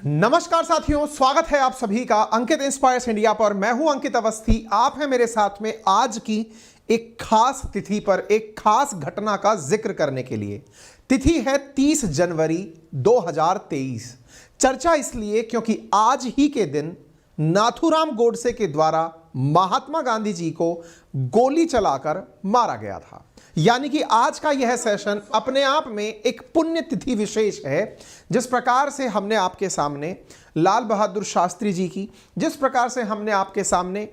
नमस्कार साथियों, स्वागत है आप सभी का अंकित इंस्पायर्स इंडिया पर। मैं हूं अंकित अवस्थी। आप हैं मेरे साथ में आज की एक खास तिथि पर एक खास घटना का जिक्र करने के लिए। तिथि है 30 जनवरी 2023। चर्चा इसलिए क्योंकि आज ही के दिन नाथूराम गोडसे के द्वारा महात्मा गांधी जी को गोली चलाकर मारा गया था। यानी कि आज का यह सेशन अपने आप में एक पुण्य तिथि विशेष है। जिस प्रकार से हमने आपके सामने लाल बहादुर शास्त्री जी की, जिस प्रकार से हमने आपके सामने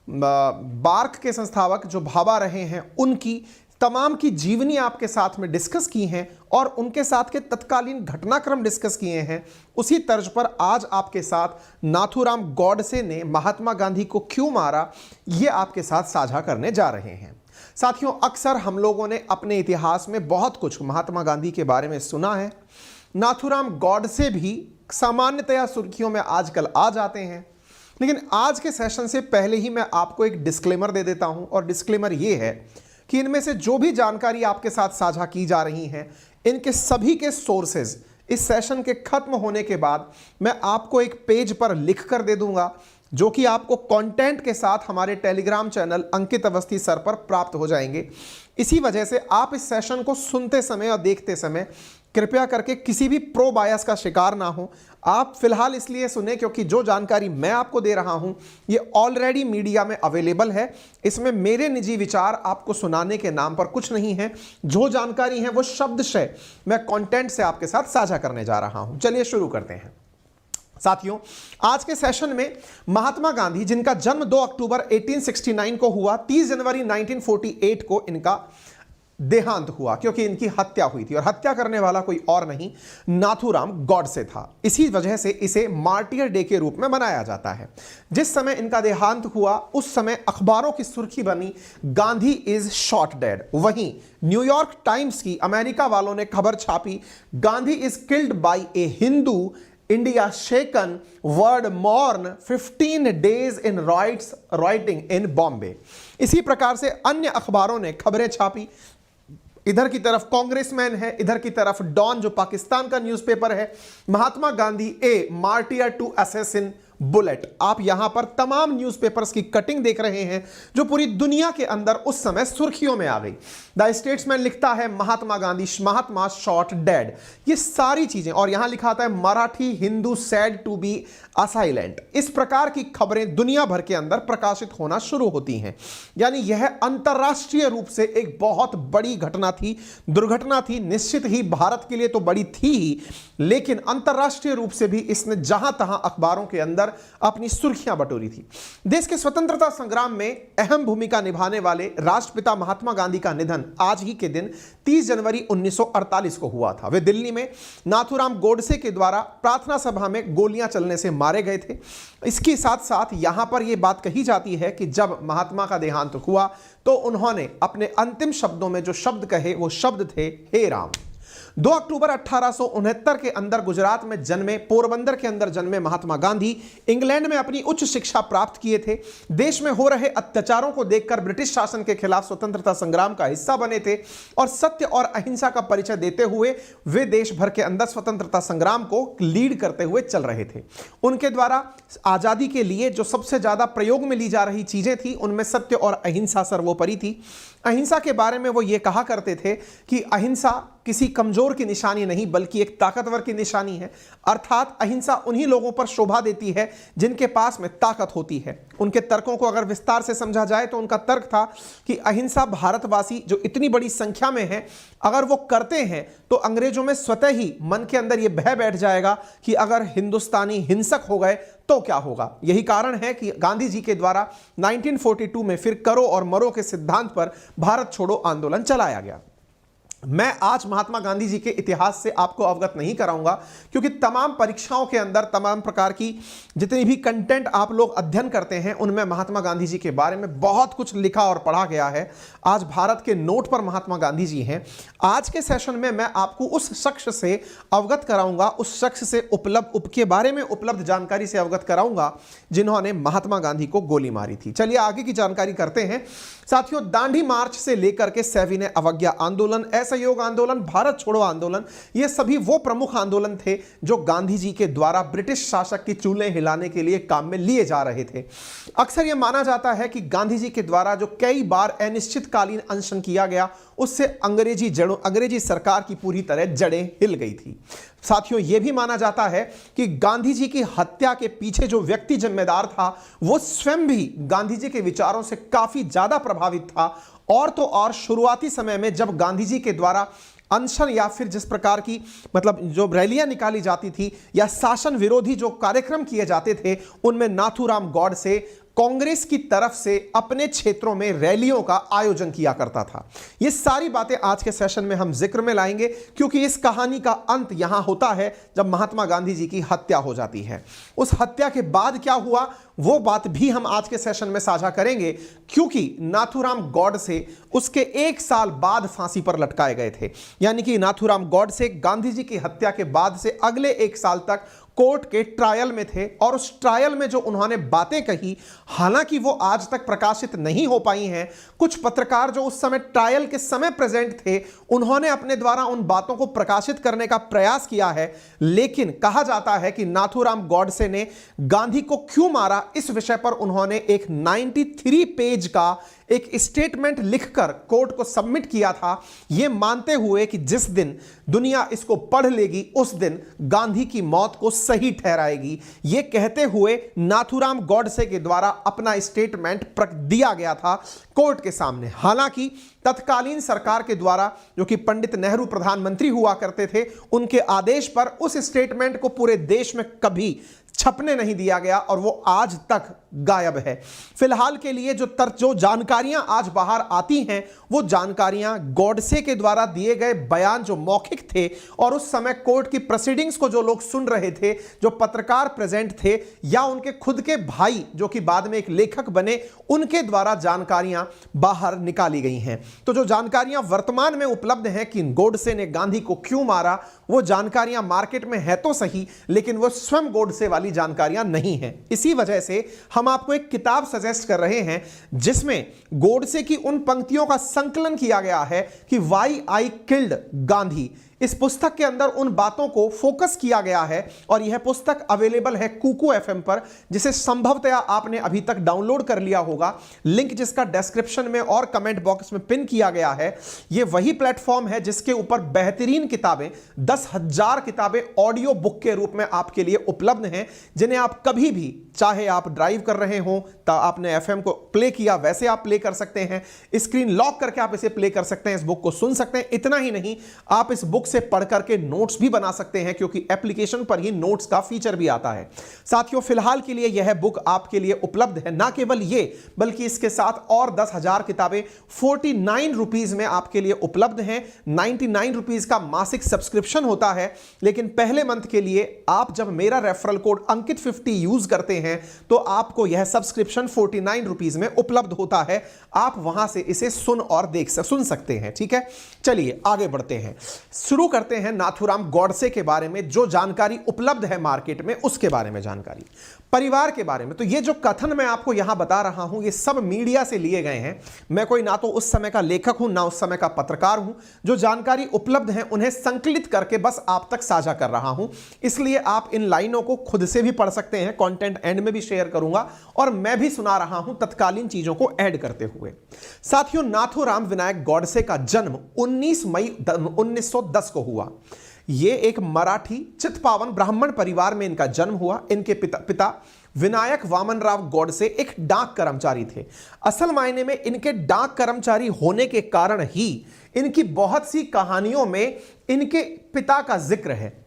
बार्क के संस्थापक जो भाभा रहे हैं उनकी तमाम की जीवनी आपके साथ में डिस्कस की हैं और उनके साथ के तत्कालीन घटनाक्रम डिस्कस किए हैं, उसी तर्ज पर आज आपके साथ नाथूराम गोडसे ने महात्मा गांधी को क्यों मारा ये आपके साथ साझा करने जा रहे हैं। साथियों, अक्सर हम लोगों ने अपने इतिहास में बहुत कुछ महात्मा गांधी के बारे में सुना है। नाथूराम गोडसे भी सामान्यतया सुर्खियों में आजकल आ जाते हैं, लेकिन आज के सेशन से पहले ही मैं आपको एक डिस्क्लेमर दे देता हूं। और डिस्क्लेमर यह है कि इनमें से जो भी जानकारी आपके साथ साझा की जा रही है, इनके सभी के सोर्सेज इस सेशन के खत्म होने के बाद मैं आपको एक पेज पर लिख कर दे दूंगा, जो कि आपको कंटेंट के साथ हमारे टेलीग्राम चैनल अंकित अवस्थी सर पर प्राप्त हो जाएंगे। इसी वजह से आप इस सेशन को सुनते समय और देखते समय कृपया करके किसी भी प्रो बायस का शिकार ना हो। आप फिलहाल इसलिए सुने क्योंकि जो जानकारी मैं आपको दे रहा हूं ये ऑलरेडी मीडिया में अवेलेबल है। इसमें मेरे निजी विचार आपको सुनाने के नाम पर कुछ नहीं है। जो जानकारी है वो शब्दशः मैं कंटेंट से आपके साथ साझा करने जा रहा हूं। चलिए शुरू करते हैं। साथियों, आज के सेशन में महात्मा गांधी, जिनका जन्म 2 अक्टूबर 1869 को हुआ, 30 जनवरी 1948 को इनका देहांत हुआ क्योंकि इनकी हत्या हुई थी और हत्या करने वाला कोई और नहीं नाथूराम गोडसे था। इसी वजह से इसे मार्टियर डे के रूप में मनाया जाता है। जिस समय इनका देहांत हुआ उस समय अखबारों की सुर्खी बनी गांधी इज शॉट डेड। वहीं न्यूयॉर्क टाइम्स की अमेरिका वालों ने खबर छापी Gandhi is killed by a Hindu, India shaken, world mourn, 15 days in rioting in Bombay. इसी प्रकार से अन्य अखबारों ने खबरें छापी। इधर की तरफ कांग्रेसमैन है, इधर की तरफ डॉन जो पाकिस्तान का न्यूज़पेपर है, महात्मा गांधी ए मार्टियर टू असैसिन बुलेट। आप यहां पर तमाम न्यूज़पेपर्स की कटिंग देख रहे हैं जो पूरी दुनिया के अंदर उस समय सुर्खियों में आ गई। द स्टेट्समैन लिखता है महात्मा गांधी महात्मा शॉट डेड, ये सारी चीजें, और यहां लिखा आता है Marathi Hindu said to be assailant. इस प्रकार की खबरें दुनिया भर के अंदर प्रकाशित होना शुरू होती हैं। यानी यह अंतरराष्ट्रीय रूप से एक बहुत बड़ी घटना थी, दुर्घटना थी। निश्चित ही भारत के लिए तो बड़ी थी ही, लेकिन अंतरराष्ट्रीय रूप से भी इसने जहां तहां अखबारों के अंदर अपनी सुर्खियां बटोरी थी। देश के स्वतंत्रता संग्राम में अहम भूमिका निभाने वाले राष्ट्रपिता महात्मा गांधी का निधन आज ही के दिन 30 जनवरी 1948 को हुआ था। वे दिल्ली में नाथूराम गोडसे के द्वारा प्रार्थना सभा में गोलियां चलने से मारे गए थे। इसके साथ साथ यहां पर यह बात कही जाती है कि जब महात्मा का देहांत हुआ तो उन्होंने अपने अंतिम शब्दों में जो शब्द कहे वो शब्द थे हे राम। 2 अक्टूबर 1869 के अंदर गुजरात में जन्मे, पोरबंदर के अंदर जन्मे महात्मा गांधी इंग्लैंड में अपनी उच्च शिक्षा प्राप्त किए थे। देश में हो रहे अत्याचारों को देखकर ब्रिटिश शासन के खिलाफ स्वतंत्रता संग्राम का हिस्सा बने थे और सत्य और अहिंसा का परिचय देते हुए वे देश भर के अंदर स्वतंत्रता संग्राम को लीड करते हुए चल रहे थे। उनके द्वारा आजादी के लिए जो सबसे ज्यादा प्रयोग में ली जा रही चीजें थी उनमें सत्य और अहिंसा सर्वोपरि थी। अहिंसा के बारे में वो ये कहा करते थे कि अहिंसा किसी कमजोर की निशानी नहीं बल्कि एक ताकतवर की निशानी है। अर्थात अहिंसा उन्हीं लोगों पर शोभा देती है जिनके पास में ताकत होती है। उनके तर्कों को अगर विस्तार से समझा जाए तो उनका तर्क था कि अहिंसा भारतवासी जो इतनी बड़ी संख्या में है अगर वो करते हैं तो अंग्रेजों में स्वतः ही मन के अंदर यह भय बैठ जाएगा कि अगर हिंदुस्तानी हिंसक हो गए तो क्या होगा। यही कारण है कि गांधी जी के द्वारा 1942 में फिर करो और मरो के सिद्धांत पर भारत छोड़ो आंदोलन चलाया गया। मैं आज महात्मा गांधी जी के इतिहास से आपको अवगत नहीं कराऊंगा क्योंकि तमाम परीक्षाओं के अंदर तमाम प्रकार की जितनी भी कंटेंट आप लोग अध्ययन करते हैं उनमें महात्मा गांधी जी के बारे में बहुत कुछ लिखा और पढ़ा गया है। आज भारत के नोट पर महात्मा गांधी जी हैं। आज के सेशन में मैं आपको उस शख्स से अवगत कराऊंगा, उस शख्स से के बारे में उपलब्ध जानकारी से अवगत कराऊंगा जिन्होंने महात्मा गांधी को गोली मारी थी। चलिए आगे की जानकारी करते हैं। साथियों, दांडी मार्च से लेकर के सविनय अवज्ञा आंदोलन, असहयोग आंदोलन, भारत छोड़ो आंदोलन, ये सभी वो प्रमुख आंदोलन थे जो गांधी जी के द्वारा ब्रिटिश शासक की चूल्हे हिलाने के लिए काम में लिए जा रहे थे। अक्सर यह माना जाता है कि गांधी जी के द्वारा जो कई बार अनिश्चितकालीन अनशन किया गया, उससे अंग्रेजी सरकार की पूरी तरह जड़ें हिल गई थी। साथियों, यह भी माना जाता है कि गांधी जी की हत्या के पीछे जो व्यक्ति जिम्मेदार था वो स्वयं भी गांधी जी के विचारों से काफी ज्यादा प्रभावित था। और तो और शुरुआती समय में जब गांधी जी के द्वारा अनशन या फिर जिस प्रकार की जो रैलियां निकाली जाती थी या शासन विरोधी जो कार्यक्रम किए जाते थे, उनमें नाथूराम गॉडसे कांग्रेस की तरफ से अपने क्षेत्रों में रैलियों का आयोजन किया करता था। ये सारी बातें आज के सेशन में हम जिक्र में लाएंगे, क्योंकि इस कहानी का अंत यहां होता है जब महात्मा गांधी जी की हत्या हो जाती है। उस हत्या के बाद क्या हुआ वो बात भी हम आज के सेशन में साझा करेंगे, क्योंकि नाथूराम गॉडसे उसके 1 साल बाद फांसी पर लटकाए गए थे। यानी कि नाथूराम गॉडसे गांधी जी की हत्या के बाद से अगले 1 साल तक कोर्ट के ट्रायल में थे, और उस ट्रायल में जो उन्होंने बातें कही, हालांकि वो आज तक प्रकाशित नहीं हो पाई हैं। कुछ पत्रकार जो उस समय ट्रायल के समय प्रेजेंट थे, उन्होंने अपने द्वारा उन बातों को प्रकाशित करने का प्रयास किया है, लेकिन कहा जाता है कि नाथूराम गॉडसे ने गांधी को क्यों मारा, इस विषय पर उन्होंने एक 93 पेज का एक स्टेटमेंट लिखकर कोर्ट को सबमिट किया था, यह मानते हुए कि जिस दिन दुनिया इसको पढ़ लेगी उस दिन गांधी की मौत को सही ठहराएगी। यह कहते हुए नाथूराम गॉडसे के द्वारा अपना स्टेटमेंट दिया गया था कोर्ट के सामने। हालांकि तत्कालीन सरकार के द्वारा, जो कि पंडित नेहरू प्रधानमंत्री हुआ करते थे, उनके आदेश पर उस स्टेटमेंट को पूरे देश में कभी छपने नहीं दिया गया और वो आज तक गायब है। फिलहाल के लिए जो जानकारियां आज बाहर आती हैं, वो जानकारियां गॉडसे के द्वारा दिए गए बयान जो मौखिक थे, और उस समय कोर्ट की प्रोसीडिंग्स को जो लोग सुन रहे थे, जो पत्रकार प्रेजेंट थे, या उनके खुद के भाई जो कि बाद में एक लेखक बने, उनके द्वारा जानकारियां बाहर निकाली गई हैं। तो जो जानकारियां वर्तमान में उपलब्ध हैं कि गॉडसे ने गांधी को क्यों मारा, वो जानकारियां मार्केट में है तो सही, लेकिन वो स्वयं गॉडसे वाली जानकारियां नहीं हैं। इसी वजह से हम आपको एक किताब सजेस्ट कर रहे हैं जिसमें गॉडसे की उन पंक्तियों का संकलन किया गया है कि व्हाई आई किल्ड गांधी। इस पुस्तक के अंदर उन बातों को फोकस किया गया है, और यह पुस्तक अवेलेबल है कुकू एफएम पर, जिसे संभवतया आपने अभी तक डाउनलोड कर लिया होगा। लिंक जिसका डिस्क्रिप्शन में और कमेंट बॉक्स में पिन किया गया है। यह वही प्लेटफॉर्म है जिसके ऊपर बेहतरीन किताबें, 10,000 किताबें ऑडियो बुक के रूप में आपके लिए उपलब्ध हैं, जिन्हें आप कभी भी, चाहे आप ड्राइव कर रहे हो तो आपने एफएम को प्ले किया, वैसे आप प्ले कर सकते हैं, स्क्रीन लॉक करके आप इसे प्ले कर सकते हैं, इस बुक को सुन सकते हैं। इतना ही नहीं, आप इस बुक से पढ़ करके नोट्स भी बना सकते हैं, क्योंकि एप्लीकेशन पर ही नोट्स का फीचर भी आता है। साथियों, फिलहाल के लिए यह बुक आपके लिए उपलब्ध है। ना केवल ये, बल्कि इसके साथ और 10,000 किताबें 49 रुपीज में आपके लिए उपलब्ध हैं। 99 रुपीज का मासिक सब्सक्रिप्शन होता है, लेकिन पहले मंथ के लिए आप जब मेरा रेफरल कोड अंकित50 यूज करते हैं तो आपको यह सब्सक्रिप्शन 49 रुपीज में उपलब्ध होता है। आप वहां से इसे सुन सकते हैं। ठीक है, चलिए आगे बढ़ते हैं, शुरू करते हैं नाथूराम गॉडसे के बारे में। जो जानकारी उपलब्ध है मार्केट में, उसके बारे में जानकारी। परिवार के बारे में, तो ये जो कथन मैं आपको यहां बता रहा हूं, ये सब मीडिया से लिए गए हैं। मैं कोई ना तो उस समय का लेखक हूं, ना उस समय का पत्रकार हूं। जो जानकारी उपलब्ध है उन्हें संकलित करके बस आप तक साझा कर रहा हूं, इसलिए आप इन लाइनों को खुद से भी पढ़ सकते हैं। कंटेंट एंड में भी शेयर करूंगा, और मैं भी सुना रहा हूं तत्कालीन चीजों को ऐड करते हुए। साथियों, नाथूराम विनायक गॉडसे का जन्म 19 मई 1910 को हुआ। ये एक मराठी चित्पावन ब्राह्मण परिवार में इनका जन्म हुआ। इनके पिता विनायक वामनराव गॉडसे एक डाक कर्मचारी थे। असल मायने में इनके डाक कर्मचारी होने के कारण ही इनकी बहुत सी कहानियों में इनके पिता का जिक्र है।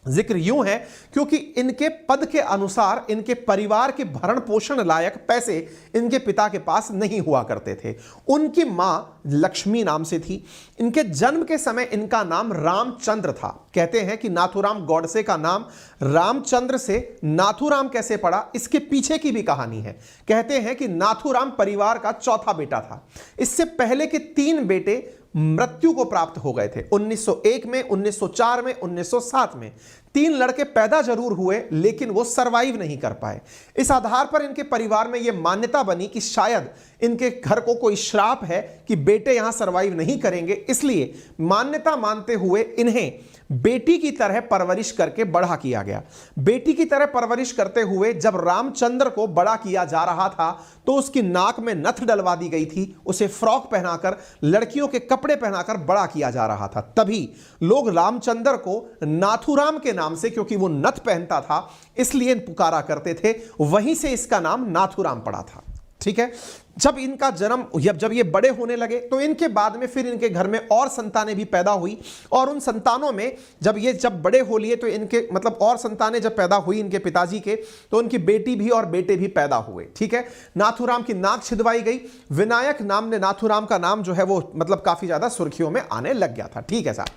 जिक्र यूं है क्योंकि इनके पद के अनुसार इनके परिवार के भरण पोषण लायक पैसे इनके पिता के पास नहीं हुआ करते थे। उनकी मां लक्ष्मी नाम से थी। इनके जन्म के समय इनका नाम रामचंद्र था। कहते हैं कि नाथूराम गॉडसे का नाम रामचंद्र से नाथूराम कैसे पड़ा, इसके पीछे की भी कहानी है। कहते हैं कि नाथूराम परिवार का चौथा बेटा था। इससे पहले के 3 बेटे मृत्यु को प्राप्त हो गए थे। 1901 में, 1904 में, 1907 में 3 लड़के पैदा जरूर हुए, लेकिन वो सरवाइव नहीं कर पाए। इस आधार पर इनके परिवार में यह मान्यता बनी कि शायद इनके घर को कोई श्राप है कि बेटे यहां सरवाइव नहीं करेंगे, इसलिए मान्यता मानते हुए इन्हें बेटी की तरह परवरिश करके बड़ा किया गया। बेटी की तरह परवरिश करते हुए जब रामचंद्र को बड़ा किया जा रहा था तो उसकी नाक में नथ डलवा दी गई थी, उसे फ्रॉक पहनाकर, लड़कियों के कपड़े पहनाकर बड़ा किया जा रहा था। तभी लोग रामचंद्र को नाथुराम के नाम से, क्योंकि वो नथ पहनता था इसलिए पुकारा करते थे, वहीं से इसका नाम नाथुराम पड़ा था। ठीक है, जब इनका जन्म, जब ये बड़े होने लगे तो इनके बाद में फिर इनके घर में और संतानें भी पैदा हुई, और उन संतानों में जब बड़े हो लिए तो इनके मतलब और संतानें जब पैदा हुई इनके पिताजी के, तो उनकी बेटी भी और बेटे भी पैदा हुए। ठीक है, नाथुराम की नाक छिदवाई गई। विनायक नाम ने नाथुराम का नाम जो है वो मतलब काफी ज्यादा सुर्खियों में आने लग गया था। ठीक है साहब,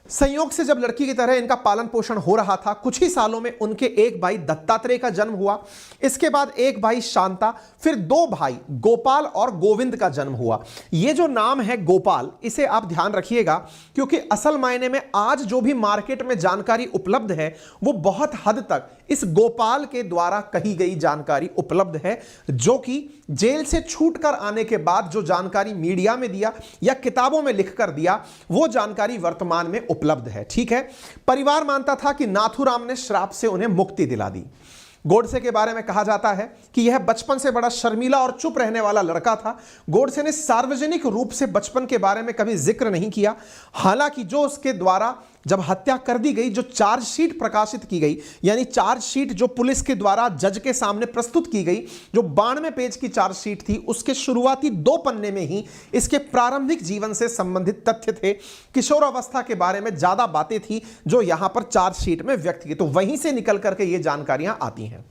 संयोग से जब लड़की की तरह इनका पालन पोषण हो रहा था, कुछ ही सालों में उनके एक भाई दत्तात्रेय का जन्म हुआ, इसके बाद एक भाई शांता, फिर दो भाई गोपाल और गोविंद का जन्म हुआ। ये जो नाम है गोपाल, इसे आप ध्यान रखिएगा, क्योंकि असल मायने में आज जो भी मार्केट में जानकारी उपलब्ध है वो बहुत हद तक इस गोपाल के द्वारा कही गई जानकारी उपलब्ध है, जो कि जेल से छूटकर आने के बाद जो जानकारी मीडिया में दिया या किताबों में लिखकर दिया, वो जानकारी वर्तमान में उपलब्ध है। ठीक है, परिवार मानता था कि नाथुराम ने श्राप से उन्हें मुक्ति दिला दी। गोडसे के बारे में कहा जाता है कि यह बचपन से बड़ा शर्मीला और चुप रहने वाला लड़का था। गोडसे ने सार्वजनिक रूप से बचपन के बारे में कभी जिक्र नहीं किया। हालांकि जो उसके द्वारा जब हत्या कर दी गई, जो चार्जशीट प्रकाशित की गई, यानी चार्जशीट जो पुलिस के द्वारा जज के सामने प्रस्तुत की गई, जो 92 पेज की चार्जशीट थी, उसके शुरुआती 2 पन्ने में ही इसके प्रारंभिक जीवन से संबंधित तथ्य थे। किशोरावस्था के बारे में ज्यादा बातें थी जो यहां पर चार्जशीट में व्यक्त की, तो वहीं से निकल करके ये जानकारियां आती हैं।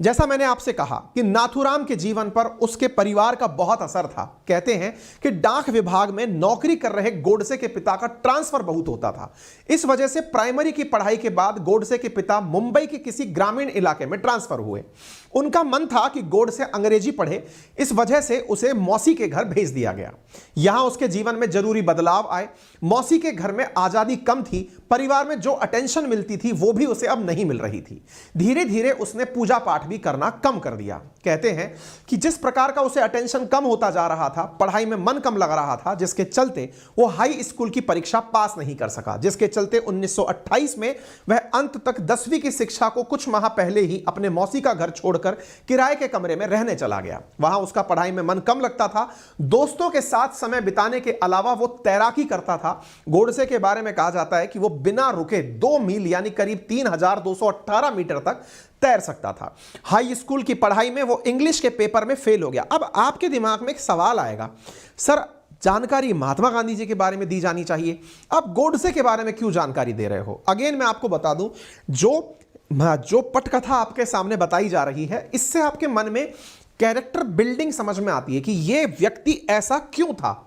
जैसा मैंने आपसे कहा कि नाथुराम के जीवन पर उसके परिवार का बहुत असर था। कहते हैं कि डाक विभाग में नौकरी कर रहे गोडसे के पिता का ट्रांसफर बहुत होता था। इस वजह से प्राइमरी की पढ़ाई के बाद गोडसे के पिता मुंबई के किसी ग्रामीण इलाके में ट्रांसफर हुए। उनका मन था कि गोडसे अंग्रेजी पढ़े, इस वजह से उसे मौसी के घर भेज दिया गया। यहां उसके जीवन में जरूरी बदलाव आए। मौसी के घर में आजादी कम थी, परिवार में जो अटेंशन मिलती थी वो भी उसे अब नहीं मिल रही थी। धीरे धीरे उसने पूजा पाठ भी करना कम कर दिया। कहते हैं कि जिस प्रकार का उसे अटेंशन कम होता जा रहा था, पढ़ाई में मन कम लग रहा था, जिसके चलते वो हाई स्कूल की परीक्षा पास नहीं कर सका, जिसके चलते 1928 में वह अंत तक 10वीं की शिक्षा को कुछ माह पहले ही अपने मौसी का घर छोड़कर किराए के कमरे में रहने चला गया। वहां उसका पढ़ाई में मन कम लगता था। दोस्तों के साथ समय बिताने के अलावा वो तैराकी करता था। गोडसे के बारे में कहा जाता है कि वो बिना रुके 2 मील यानी करीब 3218 मीटर तक तैर सकता था। हाई स्कूल की पढ़ाई में वो इंग्लिश के पेपर में फेल हो गया। अब आपके दिमाग में एक सवाल आएगा, सर जानकारी महात्मा गांधी जी के बारे में दी जानी चाहिए, आप गोडसे के बारे में क्यों जानकारी दे रहे हो? अगेन मैं आपको बता दूं, जो पटकथा आपके सामने बताई जा रही है, इससे आपके मन में कैरेक्टर बिल्डिंग समझ में आती है कि यह व्यक्ति ऐसा क्यों था।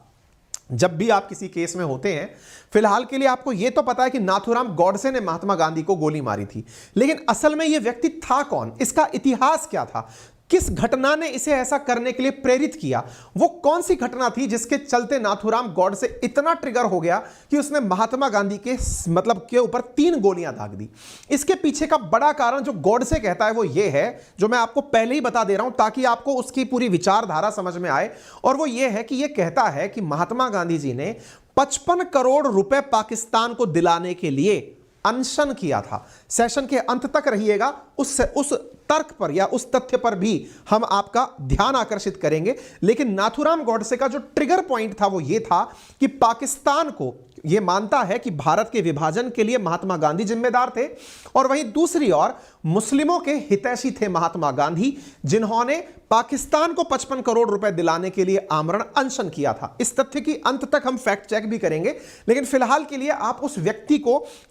जब भी आप किसी केस में होते हैं, फिलहाल के लिए आपको यह तो पता है कि नाथुराम गोडसे ने महात्मा गांधी को गोली मारी थी, लेकिन असल में यह व्यक्ति था कौन, इसका इतिहास क्या था, किस घटना ने इसे ऐसा करने के लिए प्रेरित किया, वो कौन सी घटना थी जिसके चलते नाथुराम गोडसे इतना ट्रिगर हो गया कि उसने महात्मा गांधी के के ऊपर 3 गोलियां दाग दी। इसके पीछे का बड़ा कारण जो गोडसे कहता है वो ये है, जो मैं आपको पहले ही बता दे रहा हूं ताकि आपको उसकी पूरी विचारधारा समझ में आए, और वो ये है कि ये कहता है कि महात्मा गांधी जी ने 55 करोड़ रुपए पाकिस्तान को दिलाने के लिए अनशन किया था। सेशन के अंत तक रहिएगा, उस तर्क पर या उस तथ्य पर भी हम आपका ध्यान आकर्षित करेंगे। लेकिन नाथुराम गोडसे का जो ट्रिगर पॉइंट था वो ये था कि पाकिस्तान को ये मानता है कि भारत के विभाजन के लिए महात्मा गांधी जिम्मेदार थे, और वहीं दूसरी ओर मुस्लिमों के हितैषी थे महात्मा गांधी, जिन्होंने पाकिस्तान को 55 करोड़ रुपए दिलाने के लिए आमरण अनशन किया था। इस तथ्य की अंत तक हम फैक्ट चेक भी करेंगे, लेकिन फिलहाल के लिए आप उस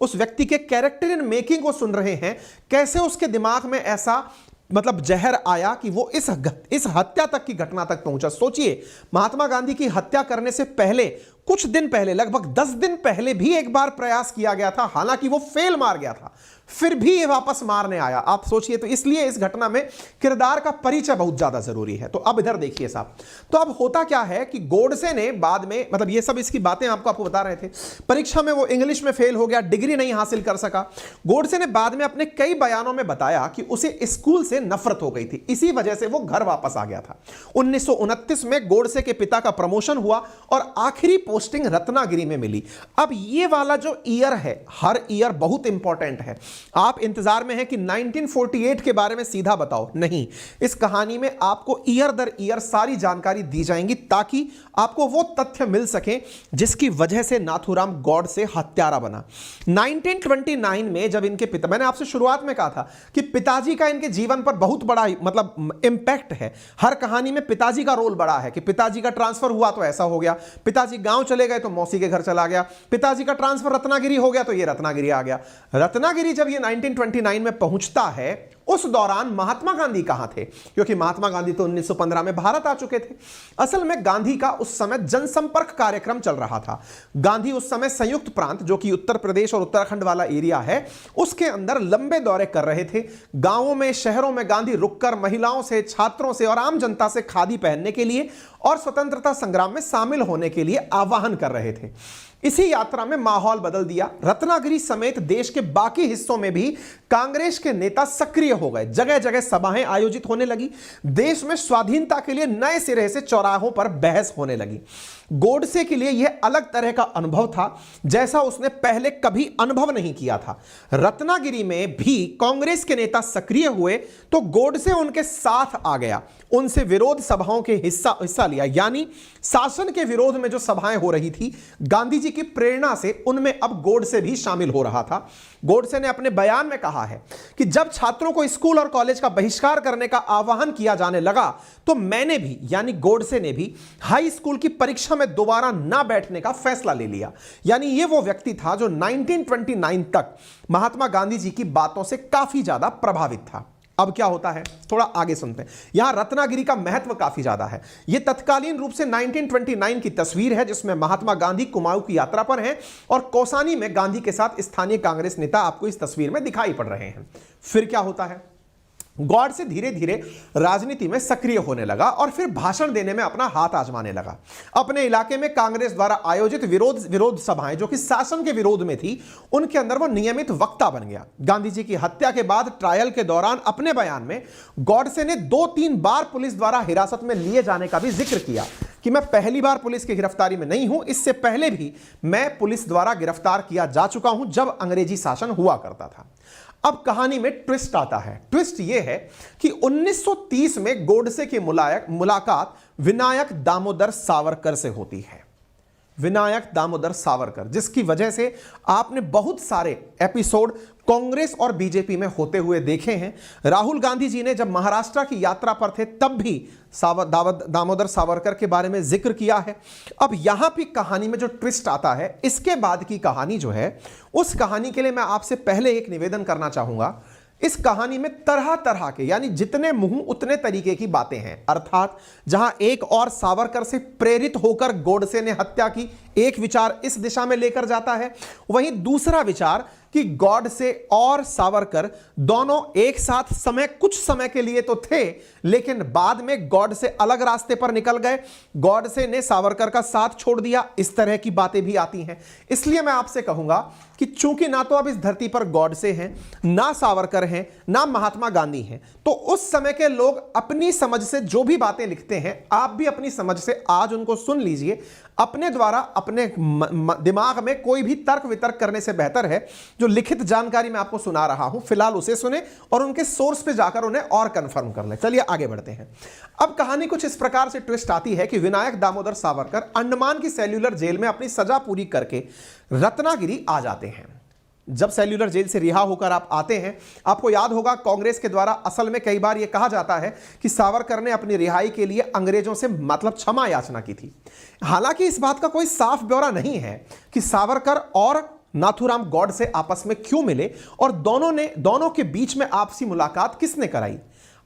व्यक्ति के कैरेक्टर इन मेकिंग को सुन रहे हैं, कैसे उसके दिमाग में ऐसा मतलब जहर आया कि वो इस हत्या तक की घटना तक पहुंचा। सोचिए, महात्मा गांधी की हत्या करने से पहले कुछ दिन पहले, लगभग 10 दिन पहले भी एक बार प्रयास किया गया था, हालांकि वो फेल मार गया था। फिर भी ये वापस मारने आया। आप सोचिए, तो इसलिए इस घटना में किरदार का परिचय बहुत ज्यादा जरूरी है। तो अब इधर देखिए साहब, तो अब होता क्या है कि गोडसे ने बाद में, मतलब ये सब इसकी बातें आपको बता रहे थे, परीक्षा में वो इंग्लिश में फेल हो गया, डिग्री नहीं हासिल कर सका। गोडसे ने बाद में अपने कई बयानों में बताया कि उसे स्कूल से नफरत हो गई थी, इसी वजह से वो घर वापस आ गया था। 1929 में गोडसे के पिता का प्रमोशन हुआ और आखिरी पोस्टिंग रत्नागिरी में मिली। अब ये वाला जो ईयर है, हर ईयर बहुत इंपॉर्टेंट है। आप इंतजार में हैं कि 1948 के बारे में सीधा बताओ, नहीं, इस कहानी में आपको ईयर दर ईयर सारी जानकारी दी जाएंगी ताकि आपको वो तथ्य मिल सके जिसकी वजह से नाथूराम गॉडसे हत्यारा बना। 1929 में जब इनके पिता, मैंने आपसे शुरुआत में कहा था कि पिताजी का इनके जीवन पर बहुत बड़ा मतलब इंपैक्ट है। हर कहानी में पिताजी का रोल बड़ा है कि पिताजी का ट्रांसफर हुआ तो ऐसा हो गया, पिताजी गांव चले गए तो मौसी के घर चला गया, पिताजी का ट्रांसफर रत्नागिरी हो गया तो ये रत्नागिरी आ गया। रत्नागिरी जब ये 1929 में पहुंचता है, उस दौरान महात्मा गांधी कहां थे? क्योंकि महात्मा गांधी तो 1915 में भारत आ चुके थे। असल में गांधी का उस समय जनसंपर्क कार्यक्रम चल रहा था। गांधी उस समय संयुक्त प्रांत, जो कि उत्तर प्रदेश और उत्तराखंड वाला एरिया है, उसके अंदर लंबे दौरे कर रहे थे। गांवों में, शहरों में गांधी रुककर महिलाओं से, छात्रों से और आम जनता से खादी पहनने के लिए और स्वतंत्रता संग्राम में शामिल होने के लिए आह्वान कर रहे थे। इसी यात्रा में माहौल बदल दिया। रत्नागिरी समेत देश के बाकी हिस्सों में भी कांग्रेस के नेता सक्रिय हो गए। जगह जगह सभाएं आयोजित होने लगी। देश में स्वाधीनता के लिए नए सिरे से चौराहों पर बहस होने लगी। गोडसे के लिए यह अलग तरह का अनुभव था जैसा उसने पहले कभी अनुभव नहीं किया था। रत्नागिरी में भी कांग्रेस के नेता सक्रिय हुए तो गोडसे उनके साथ आ गया, उनसे विरोध सभाओं के हिस्सा लिया। यानी शासन के विरोध में जो सभाएं हो रही थी, गांधी जी की प्रेरणा से उनमें अब गोडसे भी शामिल हो रहा था। गोडसे ने अपने बयान में कहा है कि जब छात्रों को स्कूल और कॉलेज का बहिष्कार करने का आह्वान किया जाने लगा तो मैंने भी, यानी गोडसे ने भी, हाई स्कूल की परीक्षा में दोबारा ना बैठने का फैसला ले लिया। यानी ये वो व्यक्ति था जो 1929 तक महात्मा गांधी जी की बातों से काफी ज्यादा प्रभावित था। अब क्या होता है, थोड़ा आगे सुनते हैं। यहां रत्नागिरी का महत्व काफी ज्यादा है। यह तत्कालीन रूप से 1929 की तस्वीर है जिसमें महात्मा गांधी कुमाऊं की यात्रा पर हैं और कौसानी में गांधी के साथ स्थानीय कांग्रेस नेता आपको इस तस्वीर में दिखाई पड़ रहे हैं। फिर क्या होता है, गॉडसे धीरे धीरे राजनीति में सक्रिय होने लगा और फिर भाषण देने में अपना हाथ आजमाने लगा। अपने इलाके में कांग्रेस द्वारा आयोजित विरोध सभाएं जो कि शासन के विरोध में थी, उनके अंदर वो नियमित वक्ता बन गया। गांधी जी की हत्या के बाद ट्रायल के दौरान अपने बयान में गॉडसे ने 2-3 बार पुलिस द्वारा हिरासत में लिए जाने का भी जिक्र किया कि मैं पहली बार पुलिस की गिरफ्तारी में नहीं हूं, इससे पहले भी मैं पुलिस द्वारा गिरफ्तार किया जा चुका हूं जब अंग्रेजी शासन हुआ करता था। अब कहानी में ट्विस्ट आता है। ट्विस्ट यह है कि 1930 में गोडसे की मुलाकात विनायक दामोदर सावरकर से होती है। विनायक दामोदर सावरकर, जिसकी वजह से आपने बहुत सारे एपिसोड कांग्रेस और बीजेपी में होते हुए देखे हैं। राहुल गांधी जी ने जब महाराष्ट्र की यात्रा पर थे तब भी दामोदर सावरकर के बारे में जिक्र किया है। अब यहां भी कहानी में जो ट्विस्ट आता है, इसके बाद की कहानी जो है, उस कहानी के लिए मैं आपसे पहले एक निवेदन करना चाहूंगा। इस कहानी में तरह तरह के, यानी जितने मुंह उतने तरीके की बातें हैं। अर्थात जहां एक और सावरकर से प्रेरित होकर गोडसे ने हत्या की, एक विचार इस दिशा में लेकर जाता है, वहीं दूसरा विचार कि गॉडसे और सावरकर दोनों एक साथ कुछ समय के लिए तो थे, लेकिन बाद में गॉडसे अलग रास्ते पर निकल गए, गॉडसे ने सावरकर का साथ छोड़ दिया। इस तरह की बातें भी आती हैं। इसलिए मैं आपसे कहूंगा कि चूंकि ना तो अब इस धरती पर गॉडसे हैं, ना सावरकर हैं, ना महात्मा गांधी हैं, तो उस समय के लोग अपनी समझ से जो भी बातें लिखते हैं, आप भी अपनी समझ से आज उनको सुन लीजिए। अपने द्वारा अपने दिमाग में कोई भी तर्क वितर्क करने से बेहतर है जो लिखित जानकारी मैं आपको सुना रहा हूं, फिलहाल उसे सुने और उनके सोर्स पे जाकर उन्हें और कंफर्म कर लें। चलिए आगे बढ़ते हैं। अब कहानी कुछ इस प्रकार से ट्विस्ट आती है कि विनायक दामोदर सावरकर अंडमान की सेल्यूलर जेल में अपनी सजा पूरी करके रत्नागिरी आ जाते हैं। जब सेल्यूलर जेल से रिहा होकर आप आते हैं, आपको याद होगा कांग्रेस के द्वारा असल में कई बार यह कहा जाता है कि सावरकर ने अपनी रिहाई के लिए अंग्रेजों से मतलब क्षमा याचना की थी। हालांकि इस बात का कोई साफ ब्यौरा नहीं है कि सावरकर और नाथूराम गॉडसे आपस में क्यों मिले और दोनों के बीच में आपसी मुलाकात किसने कराई।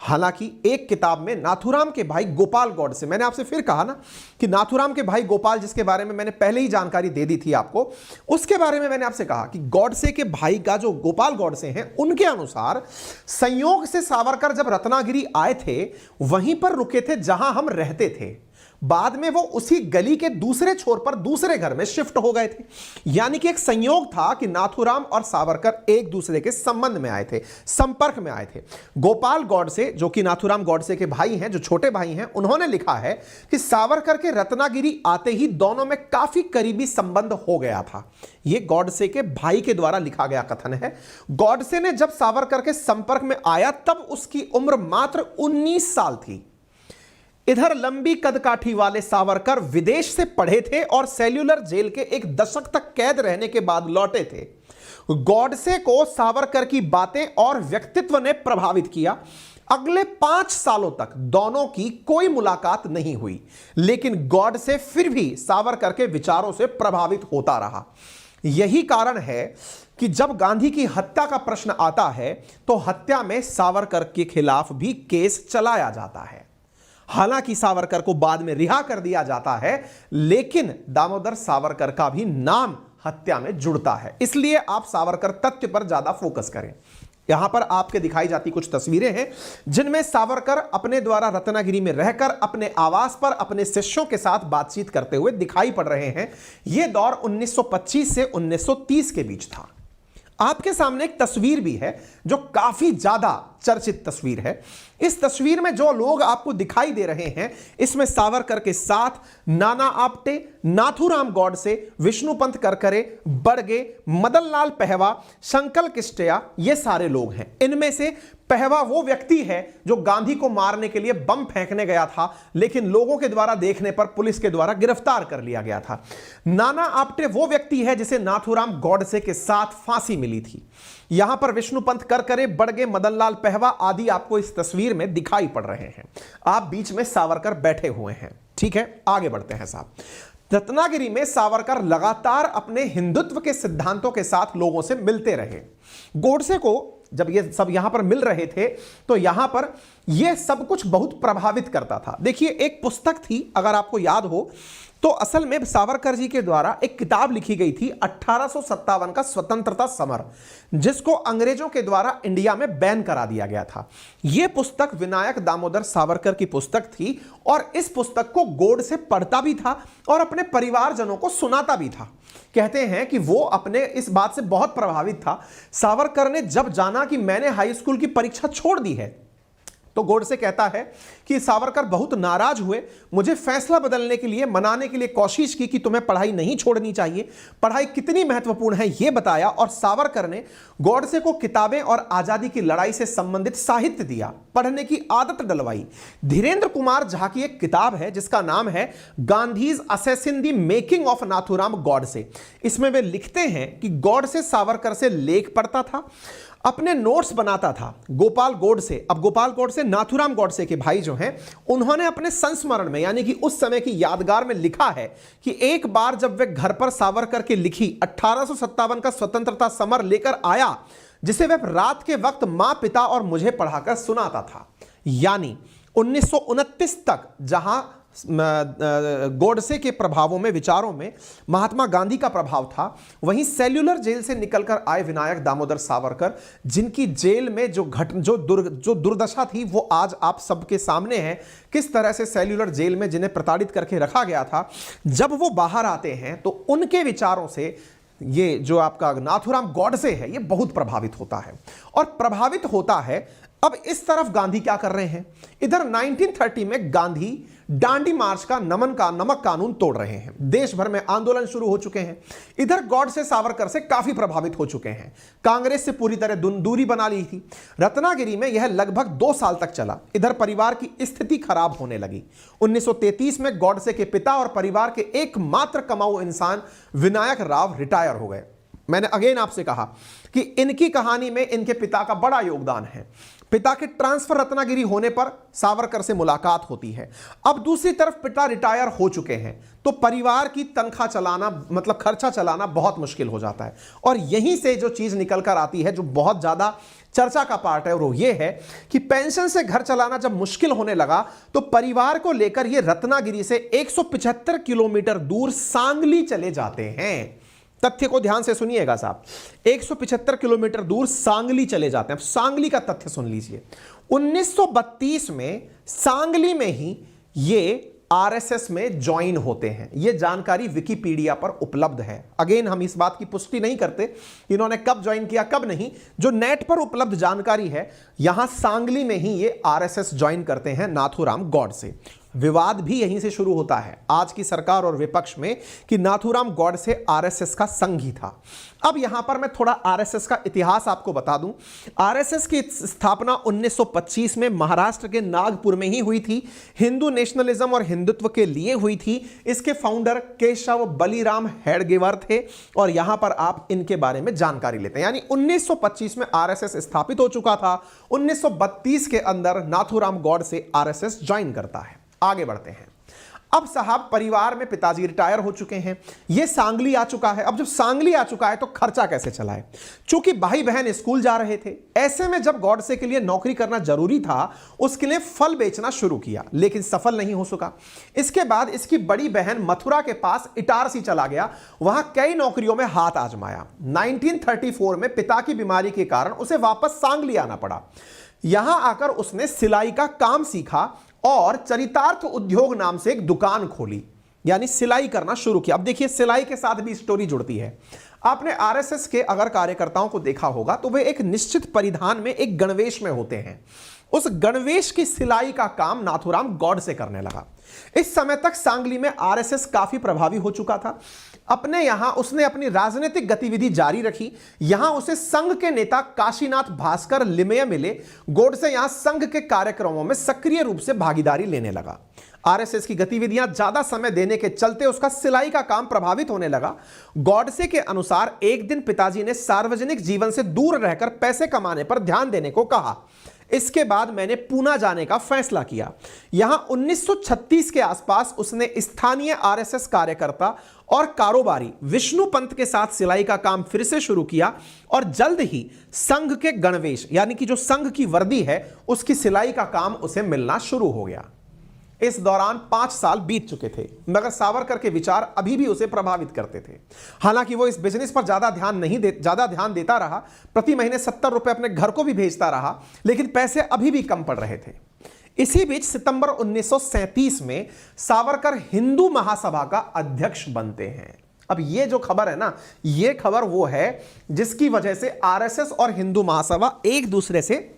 हालांकि एक किताब में नाथूराम के भाई गोपाल गॉडसे, मैंने आपसे फिर कहा ना कि नाथूराम के भाई गोपाल, जिसके बारे में मैंने पहले ही जानकारी दे दी थी आपको, उसके बारे में मैंने आपसे कहा कि गॉडसे के भाई का जो गोपाल गॉडसे हैं, उनके अनुसार संयोग से सावरकर जब रत्नागिरी आए थे वहीं पर रुके थे जहां हम रहते थे। बाद में वो उसी गली के दूसरे छोर पर दूसरे घर में शिफ्ट हो गए थे। यानी कि एक संयोग था कि नाथूराम और सावरकर एक दूसरे के संबंध में आए थे, संपर्क में आए थे। गोपाल गॉडसे, जो कि नाथूराम गॉडसे के भाई हैं, जो छोटे भाई हैं, उन्होंने लिखा है कि सावरकर के रत्नागिरी आते ही दोनों में काफी करीबी संबंध हो गया था। यह गॉडसे के भाई के द्वारा लिखा गया कथन है। गॉडसे ने जब सावरकर के संपर्क में आया तब उसकी उम्र मात्र 19 साल थी। इधर लंबी कदकाठी वाले सावरकर विदेश से पढ़े थे और सेल्यूलर जेल के एक दशक तक कैद रहने के बाद लौटे थे। गॉडसे को सावरकर की बातें और व्यक्तित्व ने प्रभावित किया। अगले 5 सालों तक दोनों की कोई मुलाकात नहीं हुई, लेकिन गॉडसे फिर भी सावरकर के विचारों से प्रभावित होता रहा। यही कारण है कि जब गांधी की हत्या का प्रश्न आता है तो हत्या में सावरकर के खिलाफ भी केस चलाया जाता है। हालांकि सावरकर को बाद में रिहा कर दिया जाता है, लेकिन दामोदर सावरकर का भी नाम हत्या में जुड़ता है। इसलिए आप सावरकर तथ्य पर ज्यादा फोकस करें। यहां पर आपके दिखाई जाती कुछ तस्वीरें हैं जिनमें सावरकर अपने द्वारा रत्नागिरी में रहकर अपने आवास पर अपने शिष्यों के साथ बातचीत करते हुए दिखाई पड़ रहे हैं। यह दौर 1925 से 1930 के बीच था। आपके सामने एक तस्वीर भी है जो काफी ज्यादा चर्चित तस्वीर है। इस तस्वीर में जो लोग आपको दिखाई दे रहे हैं, इसमें सावरकर के साथ नाना आपटे, नाथूराम गॉडसे, विष्णुपंत करकरे, बड़गे, मदनलाल पहवा, शंकर किस्टिया, ये सारे लोग हैं। इनमें से पहवा वो व्यक्ति है जो गांधी को मारने के लिए बम फेंकने गया था, लेकिन लोगों के द्वारा देखने पर पुलिस के द्वारा गिरफ्तार कर लिया गया था। नाना आपटे वो व्यक्ति है जिसे नाथूराम गॉडसे के साथ फांसी मिली थी। यहां पर विष्णुपंत करकरे, बड़गे, मदनलाल पहवा आदि आपको इस तस्वीर में दिखाई पड़ रहे हैं। आप बीच में सावरकर बैठे हुए हैं। ठीक है, आगे बढ़ते हैं साहब। रत्नागिरी में सावरकर लगातार अपने हिंदुत्व के सिद्धांतों के साथ लोगों से मिलते रहे। गॉडसे को जब ये सब यहां पर मिल रहे थे तो यहां पर यह सब कुछ बहुत प्रभावित करता था। देखिए, एक पुस्तक थी, अगर आपको याद हो तो असल में सावरकर जी के द्वारा एक किताब लिखी गई थी 1857 का स्वतंत्रता समर, जिसको अंग्रेजों के द्वारा इंडिया में बैन करा दिया गया था। यह पुस्तक विनायक दामोदर सावरकर की पुस्तक थी और इस पुस्तक को गॉडसे पढ़ता भी था और अपने परिवारजनों को सुनाता भी था। कहते हैं कि वो अपने इस बात से बहुत प्रभावित था। सावरकर ने जब जाना कि मैंने हाई स्कूल की परीक्षा छोड़ दी है तो गॉडसे कहता है कि सावरकर बहुत नाराज हुए, मुझे फैसला बदलने के लिए, मनाने के लिए कोशिश की कि तुम्हें पढ़ाई नहीं छोड़नी चाहिए, पढ़ाई कितनी महत्वपूर्ण है यह बताया, और सावरकर ने गॉडसे को किताबें और आजादी की लड़ाई से संबंधित साहित्य दिया, पढ़ने की आदत डलवाई। धीरेन्द्र कुमार झा की एक किताब है जिसका नाम है Gandhi's assassin the making of Nathuram Godse. इसमें वे लिखते हैं कि गॉडसे सावरकर से लेख पढ़ता था, अपने नोट्स बनाता था। गोपाल गॉडसे, अब गोपाल गॉडसे नाथूराम गॉडसे के भाई जो हैं, उन्होंने अपने संस्मरण में यानी कि उस समय की यादगार में लिखा है कि एक बार जब वे घर पर सावरकर के लिखी 1857 का स्वतंत्रता समर लेकर आया, जिसे वह रात के वक्त मां, पिता और मुझे पढ़ाकर सुनाता था। यानी 1929 तक जहां गॉडसे के प्रभावों में, विचारों में महात्मा गांधी का प्रभाव था, वहीं सेल्यूलर जेल से निकलकर आए विनायक दामोदर सावरकर, जिनकी जेल में जो दुर्दशा थी वो आज आप सबके सामने है। किस तरह से सेल्यूलर जेल में जिन्हें प्रताड़ित करके रखा गया था, जब वो बाहर आते हैं तो उनके विचारों से ये जो आपका नाथूराम गॉडसे है ये बहुत प्रभावित होता है। और प्रभावित होता है। अब इस तरफ गांधी क्या कर रहे हैं, इधर 1930 में गांधी डांडी मार्च का नमक कानून तोड़ रहे हैं, देश भर में आंदोलन शुरू हो चुके हैं। इधर गॉडसे सावरकर से काफी प्रभावित हो चुके हैं, कांग्रेस से पूरी तरह दूरी बना ली थी। रत्नागिरी में यह लगभग 2 साल तक चला। इधर परिवार की स्थिति खराब होने लगी। 1933 में गॉडसे के पिता और परिवार के एकमात्र कमाऊ इंसान विनायक राव रिटायर हो गए। मैंने अगेन आपसे कहा कि इनकी कहानी में इनके पिता का बड़ा योगदान है। पिता के ट्रांसफर रत्नागिरी होने पर सावरकर से मुलाकात होती है। अब दूसरी तरफ पिता रिटायर हो चुके हैं, तो परिवार की तनख्वाह चलाना, मतलब खर्चा चलाना बहुत मुश्किल हो जाता है। और यहीं से जो चीज निकल कर आती है, जो बहुत ज्यादा चर्चा का पार्ट है, वो ये है कि पेंशन से घर चलाना जब मुश्किल होने लगा, तो परिवार को लेकर ये रत्नागिरी से 175 किलोमीटर दूर सांगली चले जाते हैं। तथ्य को ध्यान से सुनिएगा साहब, 175 किलोमीटर दूर सांगली चले जाते हैं। अब सांगली का तथ्य सुन लीजिए। 1932 में सांगली में ही ये आरएसएस में ज्वाइन होते हैं। यह जानकारी विकिपीडिया पर उपलब्ध है। अगेन हम इस बात की पुष्टि नहीं करते इन्होंने कब ज्वाइन किया कब नहीं, जो नेट पर उपलब्ध जानकारी है, यहां सांगली में ही ये आरएसएस ज्वाइन करते हैं नाथूराम गॉडसे। विवाद भी यहीं से शुरू होता है आज की सरकार और विपक्ष में कि नाथूराम गॉडसे आरएसएस का संघी था। अब यहां पर मैं थोड़ा आरएसएस का इतिहास आपको बता दूं। आरएसएस की स्थापना 1925 में महाराष्ट्र के नागपुर में ही हुई थी। हिंदू नेशनलिज्म और हिंदुत्व के लिए हुई थी। इसके फाउंडर केशव बलिराम हेडगेवर थे और यहां पर आप इनके बारे में जानकारी लेते हैं। यानी 1925 में आरएसएस स्थापित हो चुका था। 1932 के अंदर नाथूराम गॉडसे आरएसएस ज्वाइन करता है। आगे बढ़ते हैं। अब साहब परिवार में पिताजी रिटायर हो चुके हैं, ये सांगली आ चुका है। अब जब सांगली आ चुका है तो खर्चा कैसे चलाए? चूंकि भाई बहन स्कूल जा रहे थे, ऐसे में जब गॉडसे के लिए नौकरी करना जरूरी था, उसके लिए फल बेचना शुरू किया, लेकिन सफल नहीं हो सका। इसके बाद इसकी बड़ी बहन मथुरा के पास इटारसी चला गया, वहां कई नौकरियों में हाथ आजमाया। 1934 में पिता की बीमारी के कारण उसे वापस सांगली आना पड़ा। यहां आकर उसने सिलाई का काम सीखा और चरितार्थ उद्योग नाम से एक दुकान खोली, यानी सिलाई करना शुरू किया। अब देखिए सिलाई के साथ भी स्टोरी जुड़ती है। आपने आरएसएस के अगर कार्यकर्ताओं को देखा होगा तो वे एक निश्चित परिधान में एक गणवेश में होते हैं। उस गणवेश की सिलाई का काम नाथूराम गॉडसे करने लगा। इस समय तक सांगली में आरएसएस काफी प्रभावी हो चुका था। अपने यहां उसने अपनी राजनीतिक गतिविधि जारी रखी। यहां उसे संघ के नेता काशीनाथ भास्कर लिमेय मिले। गॉडसे यहां संघ के कार्यक्रमों में सक्रिय रूप से भागीदारी लेने लगा। आरएसएस की गतिविधियां ज्यादा समय देने के चलते उसका सिलाई का काम प्रभावित होने लगा। गॉडसे के अनुसार एक दिन पिताजी ने सार्वजनिक जीवन से दूर रहकर पैसे कमाने पर ध्यान देने को कहा। इसके बाद मैंने पूना जाने का फैसला किया। यहां 1936 के आसपास उसने स्थानीय आरएसएस कार्यकर्ता और कारोबारी विष्णु पंत के साथ सिलाई का काम फिर से शुरू किया और जल्द ही संघ के गणवेश, यानी कि जो संघ की वर्दी है, उसकी सिलाई का काम उसे मिलना शुरू हो गया। इस दौरान 5 साल बीत चुके थे, मगर सावरकर के विचार अभी भी उसे प्रभावित करते थे। हालांकि वो इस बिजनेस पर ज्यादा ध्यान देता रहा, प्रति महीने 70 रुपए अपने घर को भी भेजता रहा, लेकिन पैसे अभी भी कम पड़ रहे थे। इसी बीच सितंबर 1937 में सावरकर हिंदू महासभा का अध्यक्ष बनते हैं। अब ये जो खबर है ना, ये खबर वो है जिसकी वजह से आरएसएस और हिंदू महासभा एक दूसरे से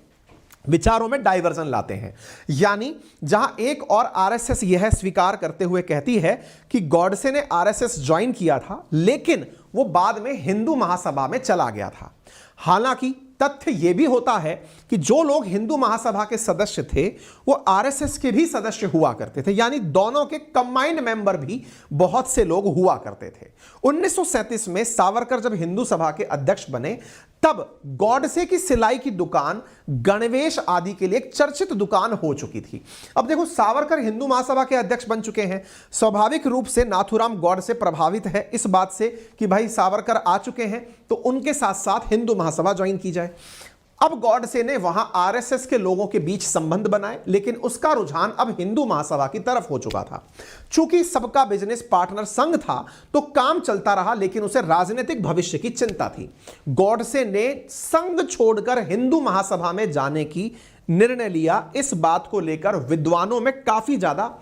विचारों में डाइवर्जन लाते हैं। यानी जहां एक और आरएसएस यह स्वीकार करते हुए कहती है कि गॉडसे ने आरएसएस ज्वाइन किया था, लेकिन वो बाद में हिंदू महासभा में चला गया था। हालांकि तथ्य यह भी होता है कि जो लोग हिंदू महासभा के सदस्य थे वो आरएसएस के भी सदस्य हुआ करते थे, यानी दोनों के कंबाइंड मेंबर भी बहुत से लोग हुआ करते थे। 1937 में सावरकर जब हिंदू सभा के अध्यक्ष बने, तब गॉडसे की सिलाई की दुकान गणवेश आदि के लिए एक चर्चित दुकान हो चुकी थी। अब देखो, सावरकर हिंदू महासभा के अध्यक्ष बन चुके हैं, स्वाभाविक रूप से नाथूराम गॉडसे प्रभावित है इस बात से कि भाई सावरकर आ चुके हैं तो उनके साथ साथ हिंदू महासभा ज्वाइन की जाए। अब गॉडसे ने वहां आरएसएस के लोगों के बीच संबंध बनाए, लेकिन उसका रुझान अब हिंदू महासभा की तरफ हो चुका था। चूंकि सबका बिजनेस पार्टनर संघ था तो काम चलता रहा, लेकिन उसे राजनीतिक भविष्य की चिंता थी। गॉडसे ने संघ छोड़कर हिंदू महासभा में जाने की निर्णय लिया। इस बात को लेकर विद्वानों में काफी ज्यादा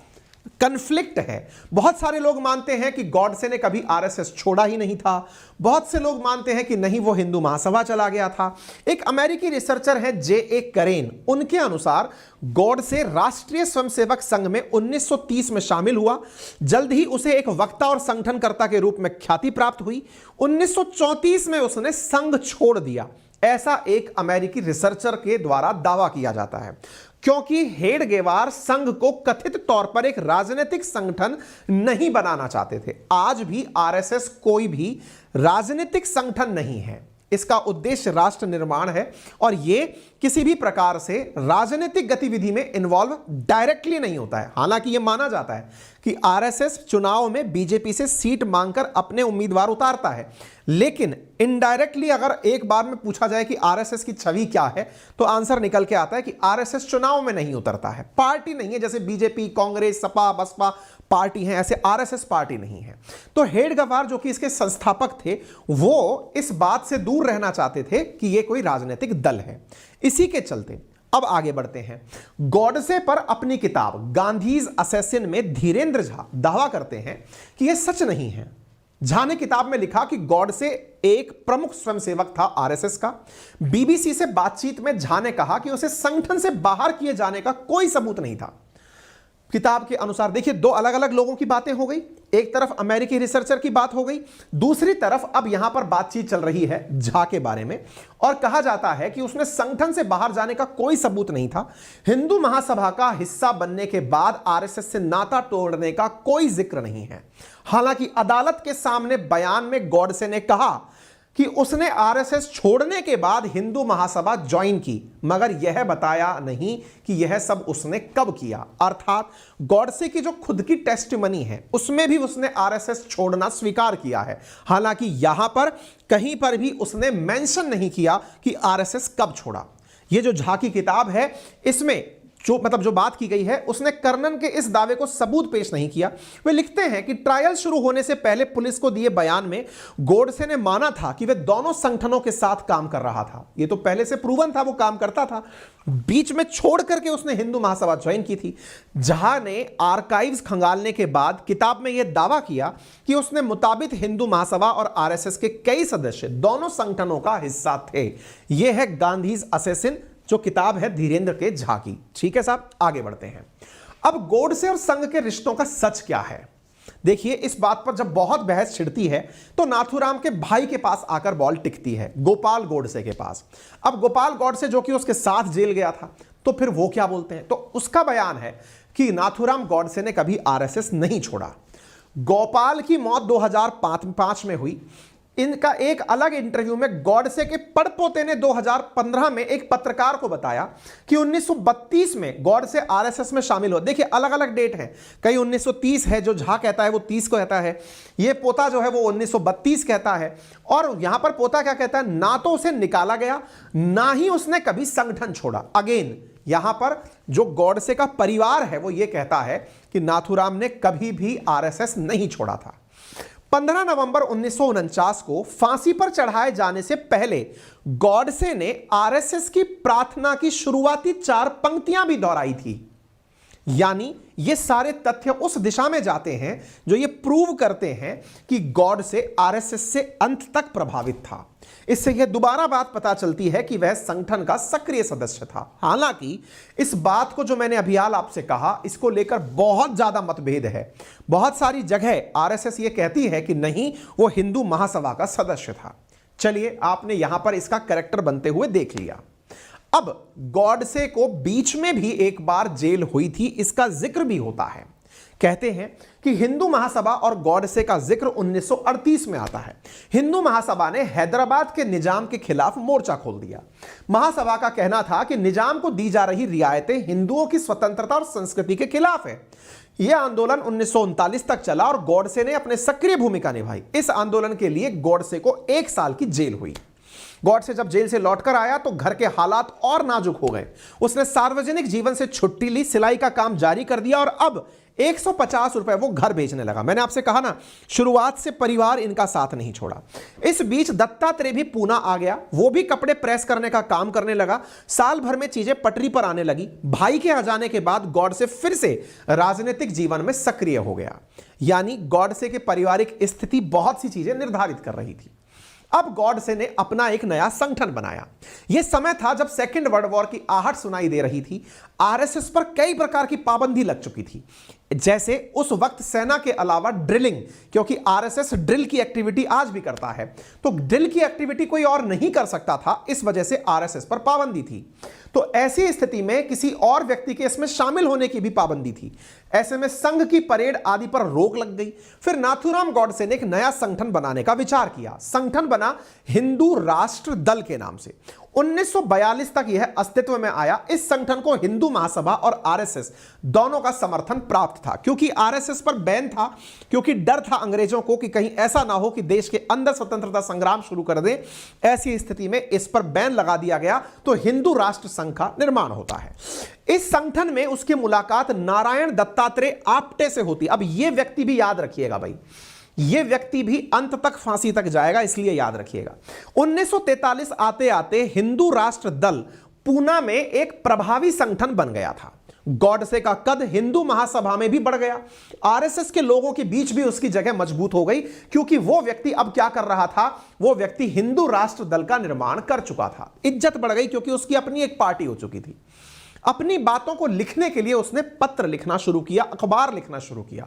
कन्फ्लिक्ट है। बहुत सारे लोग मानते हैं कि गॉडसे ने कभी आरएसएस छोड़ा ही नहीं था। बहुत से लोग मानते हैं कि नहीं, वो हिंदू महासभा चला गया था। एक अमेरिकी रिसर्चर है जे.ए. करेन, उनके अनुसार गॉडसे राष्ट्रीय स्वयंसेवक संघ में 1930 में शामिल हुआ। जल्द ही उसे एक वक्ता और संगठनकर्ता के रूप में ख्याति प्राप्त हुई। 1934 में उसने संघ छोड़ दिया, ऐसा एक अमेरिकी रिसर्चर के द्वारा दावा किया जाता है, क्योंकि हेडगेवार संघ को कथित तौर पर एक राजनीतिक संगठन नहीं बनाना चाहते थे। आज भी आरएसएस कोई भी राजनीतिक संगठन नहीं है। इसका उद्देश्य राष्ट्र निर्माण है और यह किसी भी प्रकार से राजनीतिक गतिविधि में इन्वॉल्व डायरेक्टली नहीं होता है। हालांकि यह माना जाता है कि आरएसएस चुनाव में बीजेपी से सीट मांगकर अपने उम्मीदवार उतारता है, लेकिन इनडायरेक्टली अगर एक बार में पूछा जाए कि आरएसएस की छवि क्या है तो आंसर निकल के आता है कि आरएसएस चुनाव में नहीं उतरता है। पार्टी नहीं है, जैसे बीजेपी, कांग्रेस, सपा, बसपा पार्टी हैं, ऐसे आरएसएस पार्टी नहीं है। तो हेडगेवार जो कि इसके संस्थापक थे, वो इस बात से दूर रहना चाहते थे कि यह कोई राजनीतिक दल है। इसी के चलते अब आगे बढ़ते हैं। गॉडसे पर अपनी किताब गांधीज असैसिन में धीरेन्द्र झा दावा करते हैं कि यह सच नहीं है। झा ने किताब में लिखा कि गॉडसे एक प्रमुख स्वयंसेवक था आरएसएस का। बीबीसी से बातचीत में झा ने कहा कि उसे संगठन से बाहर किए जाने का कोई सबूत नहीं था। किताब के अनुसार देखिए, दो अलग अलग लोगों की बातें हो गई। एक तरफ अमेरिकी रिसर्चर की बात हो गई, दूसरी तरफ अब यहां पर बातचीत चल रही है झा के बारे में, और कहा जाता है कि उसने संगठन से बाहर जाने का कोई सबूत नहीं था। हिंदू महासभा का हिस्सा बनने के बाद आरएसएस से नाता तोड़ने का कोई जिक्र नहीं है। हालांकि अदालत के सामने बयान में गॉडसे ने कहा कि उसने आरएसएस छोड़ने के बाद हिंदू महासभा ज्वाइन की, मगर यह बताया नहीं कि यह सब उसने कब किया। अर्थात गॉडसे की जो खुद की टेस्टिमनी है उसमें भी उसने आरएसएस छोड़ना स्वीकार किया है। हालांकि यहां पर कहीं पर भी उसने मेंशन नहीं किया कि आरएसएस कब छोड़ा। यह जो झा की किताब है, इसमें जो बात की गई है, उसने कर्नन के इस दावे को सबूत पेश नहीं किया। वे लिखते हैं कि ट्रायल शुरू होने से पहले पुलिस को दिए बयान में गॉडसे ने माना था कि वे दोनों संगठनों के साथ काम कर रहा था। यह तो पहले से प्रूवन था, वो काम करता था। बीच में छोड़ करके उसने हिंदू महासभा ज्वाइन की थी। झा ने आर्काइव्स खंगालने के बाद किताब में यह दावा किया कि उसने मुताबिक हिंदू महासभा और आरएसएस के कई सदस्य दोनों संगठनों का हिस्सा थे। यह है गांधीज असैसिन, जो किताब है धीरेन्द्र के झा की। ठीक है साहब, आगे बढ़ते हैं। अब गॉडसे और संघ के रिश्तों का सच क्या है? देखिए, इस बात पर जब बहुत बहस छिड़ती है तो नाथूराम के भाई के पास आकर बॉल टिकती है, गोपाल गॉडसे के पास। अब गोपाल गॉडसे जो कि उसके साथ जेल गया था, तो फिर वो क्या बोलते हैं? तो उसका बयान है कि नाथूराम गॉडसे ने कभी आरएसएस नहीं छोड़ा। गोपाल की मौत 2005 में हुई। इनका एक अलग इंटरव्यू में गॉडसे के पड़पोते ने 2015 में एक पत्रकार को बताया कि 1932 में गॉडसे आरएसएस में शामिल हो। देखिए, अलग अलग डेट है, कहीं 1930 है, जो झा कहता है वो 30 को कहता है, ये पोता जो है वो 1932 कहता है। और यहां पर पोता क्या कहता है? ना तो उसे निकाला गया, ना ही उसने कभी संगठन छोड़ा। अगेन यहां पर जो गॉडसे का परिवार है वो ये कहता है कि नाथूराम ने कभी भी आरएसएस नहीं छोड़ा था। 15 नवंबर 1949 को फांसी पर चढ़ाए जाने से पहले गॉडसे ने आरएसएस की प्रार्थना की शुरुआती 4 पंक्तियां भी दोहराई थी। यानी ये सारे तथ्य उस दिशा में जाते हैं जो ये प्रूव करते हैं कि गॉडसे आरएसएस से अंत तक प्रभावित था। इससे यह दोबारा बात पता चलती है कि वह संगठन का सक्रिय सदस्य था। हालांकि इस बात को जो मैंने अभी हाल आपसे कहा, इसको लेकर बहुत ज्यादा मतभेद है। बहुत सारी जगह आरएसएस ये कहती है कि नहीं, वो हिंदू महासभा का सदस्य था। चलिए, आपने यहां पर इसका कैरेक्टर बनते हुए देख लिया। अब गॉडसे को बीच में भी एक बार जेल हुई थी, इसका जिक्र भी होता है। कहते हैं कि हिंदू महासभा और गॉडसे का जिक्र 1938 में आता है। हिंदू महासभा ने हैदराबाद के निजाम के खिलाफ मोर्चा खोल दिया। महासभा का कहना था कि निजाम को दी जा रही रियायतें हिंदुओं की स्वतंत्रता और संस्कृति के खिलाफ है। यह आंदोलन 1939 तक चला और गॉडसे ने अपने सक्रिय भूमिका निभाई। इस आंदोलन के लिए गॉडसे को 1 साल की जेल हुई। गॉडसे जब जेल से लौटकर आया तो घर के हालात और नाजुक हो गए। उसने सार्वजनिक जीवन से छुट्टी ली, सिलाई का काम जारी कर दिया और अब 150 रुपए वो घर भेजने लगा। मैंने आपसे कहा ना, शुरुआत से परिवार इनका साथ नहीं छोड़ा। इस बीच दत्तात्रेय भी पूना आ गया, वो भी कपड़े प्रेस करने का काम करने लगा। साल भर में चीजें पटरी पर आने लगी। भाई के आ जाने के बाद गॉडसे फिर से राजनीतिक जीवन में सक्रिय हो गया। यानी गॉडसे के पारिवारिक स्थिति बहुत सी चीजें निर्धारित कर रही थी। अब गॉडसे ने अपना एक नया संगठन बनाया। यह समय था जब सेकेंड वर्ल्ड वॉर की आहट सुनाई दे रही थी। आरएसएस पर कई प्रकार की पाबंदी लग चुकी थी। जैसे उस वक्त सेना के अलावा ड्रिलिंग, क्योंकि आरएसएस ड्रिल की एक्टिविटी आज भी करता है, तो ड्रिल की एक्टिविटी कोई और नहीं कर सकता था, इस वजह से आरएसएस पर पाबंदी थी। तो ऐसी स्थिति में किसी और व्यक्ति के इसमें शामिल होने की भी पाबंदी थी। ऐसे में संघ की परेड आदि पर रोक लग गई। फिर नाथूराम गॉडसे ने एक नया संगठन बनाने का विचार किया। संगठन बना हिंदू राष्ट्र दल के नाम से। 1942 तक यह अस्तित्व में आया। इस संगठन को हिंदू महासभा और आरएसएस दोनों का समर्थन प्राप्त था, क्योंकि आरएसएस पर बैन था, क्योंकि डर था अंग्रेजों को कि कहीं ऐसा ना हो कि देश के अंदर स्वतंत्रता संग्राम शुरू कर दे। ऐसी स्थिति में इस पर बैन लगा दिया गया, तो हिंदू राष्ट्र संघ का निर्माण होता है। इस संगठन में उसकी मुलाकात नारायण दत्तात्रेय आप्टे से होती। अब यह व्यक्ति भी याद रखिएगा भाई, यह व्यक्ति भी अंत तक फांसी तक जाएगा, इसलिए याद रखिएगा। 1943 आते आते हिंदू राष्ट्र दल पूना में एक प्रभावी संगठन बन गया था। गॉडसे का कद हिंदू महासभा में भी बढ़ गया। आरएसएस के लोगों के बीच भी उसकी जगह मजबूत हो गई, क्योंकि वो व्यक्ति अब क्या कर रहा था, वो व्यक्ति हिंदू राष्ट्र दल का निर्माण कर चुका था। इज्जत बढ़ गई, क्योंकि उसकी अपनी एक पार्टी हो चुकी थी। अपनी बातों को लिखने के लिए उसने पत्र लिखना शुरू किया, अखबार लिखना शुरू किया।